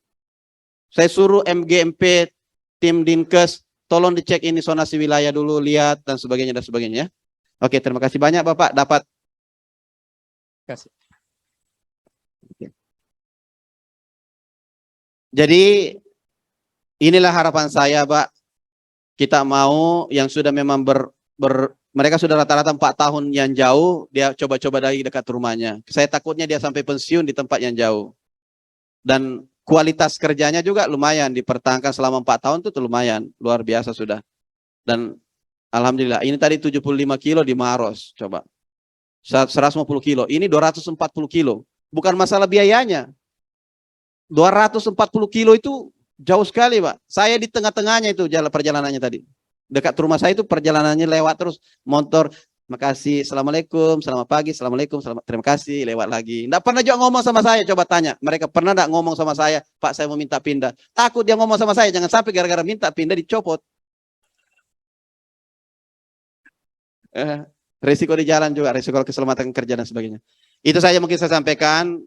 Saya suruh MGMP, tim Dinkes, tolong dicek ini zonasi wilayah dulu, lihat dan sebagainya dan sebagainya. Oke, terima kasih banyak Bapak. Dapat. Kasih. Jadi inilah harapan saya, Pak. Kita mau yang sudah memang mereka sudah rata-rata 4 tahun yang jauh, dia coba-coba dari dekat rumahnya. Saya takutnya dia sampai pensiun di tempat yang jauh. Dan kualitas kerjanya juga lumayan, dipertahankan selama 4 tahun itu lumayan, luar biasa sudah. Dan alhamdulillah, ini tadi 75 kilo di Maros, coba. 150 kilo, ini 240 kilo. Bukan masalah biayanya. 240 kilo itu jauh sekali, Pak. Saya di tengah-tengahnya itu perjalanannya tadi. Dekat rumah saya itu perjalanannya lewat terus motor. Makasih, assalamualaikum, selamat pagi, assalamualaikum, terima kasih, lewat lagi. Nggak pernah juga ngomong sama saya, coba tanya. Mereka pernah nggak ngomong sama saya, Pak saya mau minta pindah. Takut dia ngomong sama saya, jangan sampai gara-gara minta pindah dicopot. Risiko di jalan juga, risiko keselamatan kerja dan sebagainya. Itu saja mungkin saya sampaikan.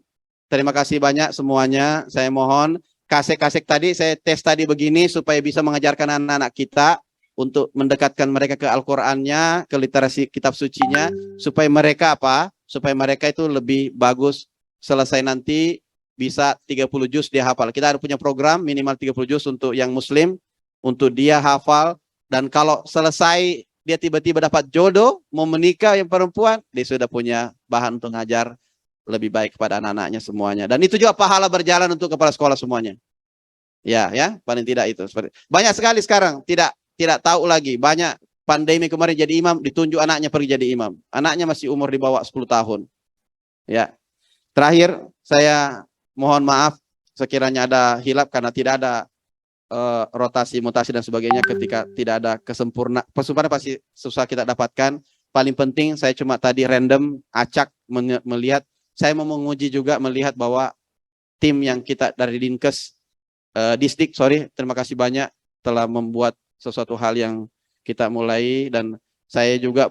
Terima kasih banyak semuanya. Saya mohon kasek-kasek tadi, saya tes tadi begini supaya bisa mengajarkan anak-anak kita untuk mendekatkan mereka ke Al-Qur'annya, ke literasi kitab sucinya, supaya mereka apa? Supaya mereka itu lebih bagus, selesai nanti bisa 30 juz dia hafal. Kita ada punya program minimal 30 juz untuk yang muslim, untuk dia hafal, dan kalau selesai dia tiba-tiba dapat jodoh, mau menikah yang perempuan, dia sudah punya bahan untuk ngajar lebih baik kepada anak-anaknya semuanya. Dan itu juga pahala berjalan untuk kepala sekolah semuanya. Ya, paling tidak itu. Banyak sekali sekarang tidak tahu lagi. Banyak pandemi kemarin jadi imam, ditunjuk anaknya pergi jadi imam. Anaknya masih umur di bawah 10 tahun. Ya. Terakhir, saya mohon maaf sekiranya ada hilap karena tidak ada rotasi, mutasi dan sebagainya ketika tidak ada kesempurnaan. Kesempurnaan pasti susah kita dapatkan. Paling penting saya cuma tadi random, acak melihat. Saya mau menguji juga melihat bahwa tim yang kita dari Dinkes, Disdik, terima kasih banyak telah membuat sesuatu hal yang kita mulai, dan saya juga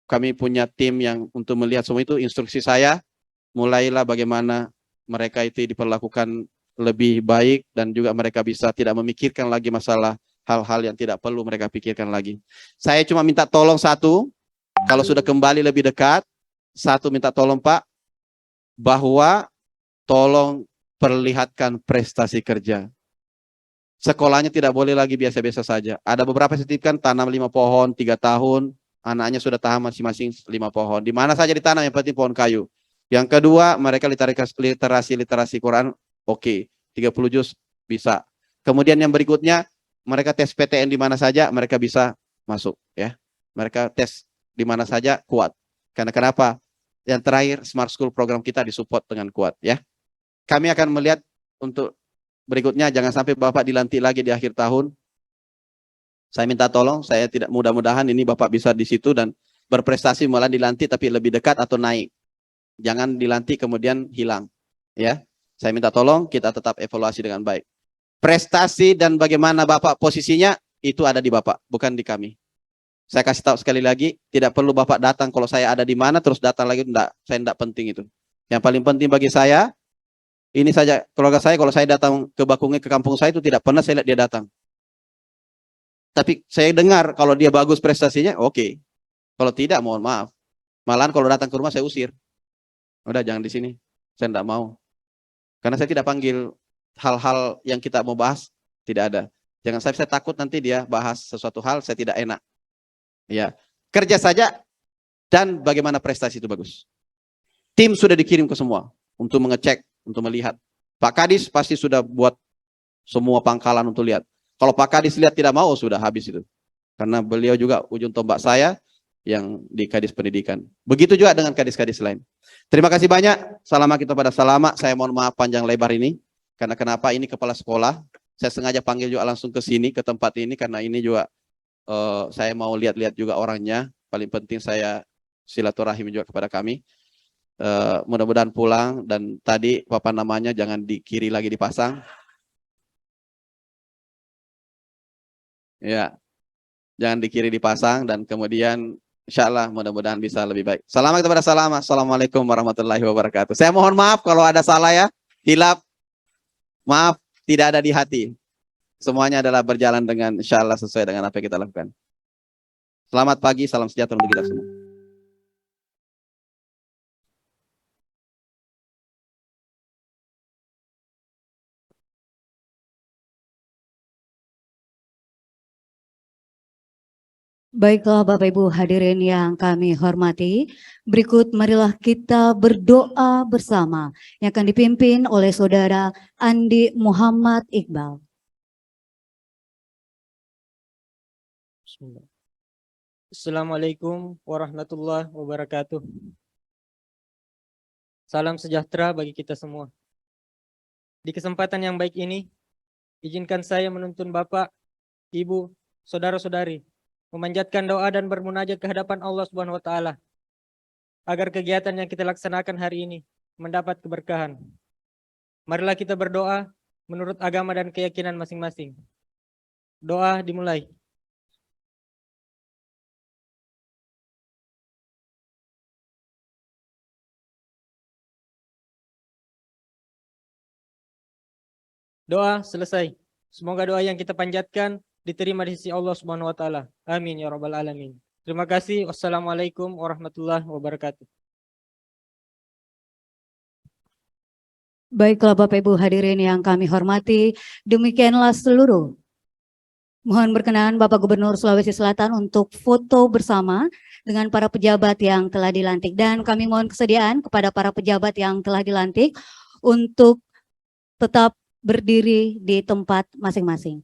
kami punya tim yang untuk melihat semua itu. Instruksi saya, mulailah bagaimana mereka itu diperlakukan lebih baik dan juga mereka bisa tidak memikirkan lagi masalah hal-hal yang tidak perlu mereka pikirkan lagi. Saya cuma minta tolong satu, kalau sudah kembali lebih dekat, satu minta tolong Pak, bahwa tolong perlihatkan prestasi kerja. Sekolahnya tidak boleh lagi biasa-biasa saja. Ada beberapa sertifikat tanam 5 pohon 3 tahun, anaknya sudah tanam masing-masing 5 pohon. Di mana saja ditanam, yang penting pohon kayu. Yang kedua, mereka literasi Quran, oke, 30 juz bisa. Kemudian yang berikutnya, mereka tes PTN di mana saja, mereka bisa masuk, ya. Mereka tes di mana saja kuat. Karena kenapa? Yang terakhir, Smart School program kita disupport dengan kuat, ya. kami akan melihat untuk berikutnya, jangan sampai Bapak dilantik lagi di akhir tahun. Saya minta tolong, saya tidak, mudah-mudahan ini Bapak bisa di situ dan berprestasi malah dilantik tapi lebih dekat atau naik. Jangan dilantik kemudian hilang. Ya, saya minta tolong kita tetap evaluasi dengan baik. Prestasi dan bagaimana Bapak posisinya itu ada di Bapak, bukan di kami. Saya kasih tahu sekali lagi, tidak perlu Bapak datang kalau saya ada di mana terus datang lagi, enggak, saya enggak penting itu. Yang paling penting bagi saya, ini saja keluarga saya, kalau saya datang ke Bakunge, ke kampung saya itu tidak pernah saya lihat dia datang. Tapi saya dengar kalau dia bagus prestasinya, oke. Kalau tidak, mohon maaf. Malahan kalau datang ke rumah saya usir. Udah, jangan di sini. Saya enggak mau. Karena saya tidak panggil hal-hal yang kita mau bahas, tidak ada. Jangan sampai saya takut nanti dia bahas sesuatu hal saya tidak enak. Ya, kerja saja dan bagaimana prestasi itu bagus. Tim sudah dikirim ke semua untuk mengecek, untuk melihat. Pak Kadis pasti sudah buat semua pangkalan untuk lihat. Kalau Pak Kadis lihat tidak mau, sudah habis itu. Karena beliau juga ujung tombak saya yang di Kadis Pendidikan. Begitu juga dengan kadis-kadis lain. Terima kasih banyak. Salama kita pada salama. Saya mohon maaf panjang lebar ini. Karena kenapa ini kepala sekolah. Saya sengaja panggil juga langsung ke sini, ke tempat ini. Karena ini juga saya mau lihat-lihat juga orangnya. Paling penting saya silaturahim juga kepada kami. Mudah-mudahan pulang. Dan tadi papan namanya jangan di kiri lagi dipasang. Ya, jangan di kiri dipasang. Dan kemudian insya Allah mudah-mudahan bisa lebih baik. Selamat kepada salama. Assalamualaikum warahmatullahi wabarakatuh. Saya mohon maaf kalau ada salah ya. Hilaf. Maaf, tidak ada di hati. Semuanya adalah berjalan dengan insya Allah sesuai dengan apa yang kita lakukan. Selamat pagi, salam sejahtera untuk kita semua. Baiklah Bapak Ibu hadirin yang kami hormati, berikut marilah kita berdoa bersama yang akan dipimpin oleh Saudara Andi Muhammad Iqbal. Assalamualaikum warahmatullahi wabarakatuh. Salam sejahtera bagi kita semua. Di kesempatan yang baik ini, izinkan saya menuntun Bapak, Ibu, Saudara-saudari, memanjatkan doa dan bermunajat ke hadapan Allah Subhanahu wa taala agar kegiatan yang kita laksanakan hari ini mendapat keberkahan. Marilah kita berdoa menurut agama dan keyakinan masing-masing. Doa dimulai. Doa selesai. Semoga doa yang kita panjatkan diterima di sisi Allah Subhanahu wa taala. Amin ya rabbal alamin. Terima kasih. Wassalamualaikum warahmatullahi wabarakatuh. Baiklah Bapak Ibu hadirin yang kami hormati, demikianlah seluruh. Mohon berkenan Bapak Gubernur Sulawesi Selatan untuk foto bersama dengan para pejabat yang telah dilantik. Dan kami mohon kesediaan kepada para pejabat yang telah dilantik untuk tetap berdiri di tempat masing-masing.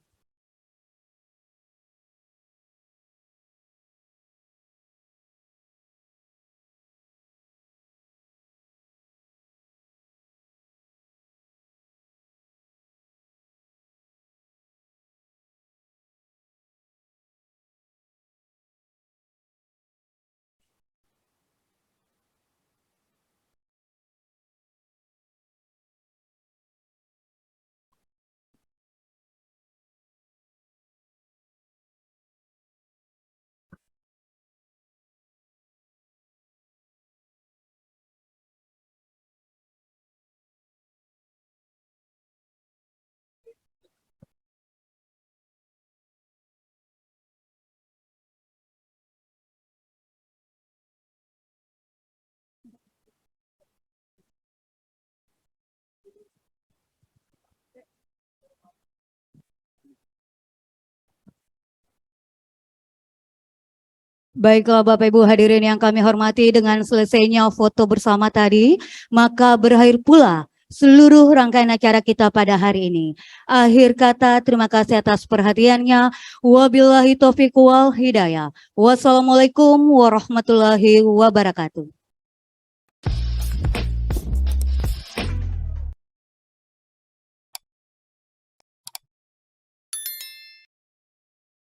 Baiklah Bapak Ibu hadirin yang kami hormati, dengan selesainya foto bersama tadi, maka berakhir pula seluruh rangkaian acara kita pada hari ini. Akhir kata, terima kasih atas perhatiannya. Wabillahi taufiq wal hidayah. Wassalamualaikum warahmatullahi wabarakatuh.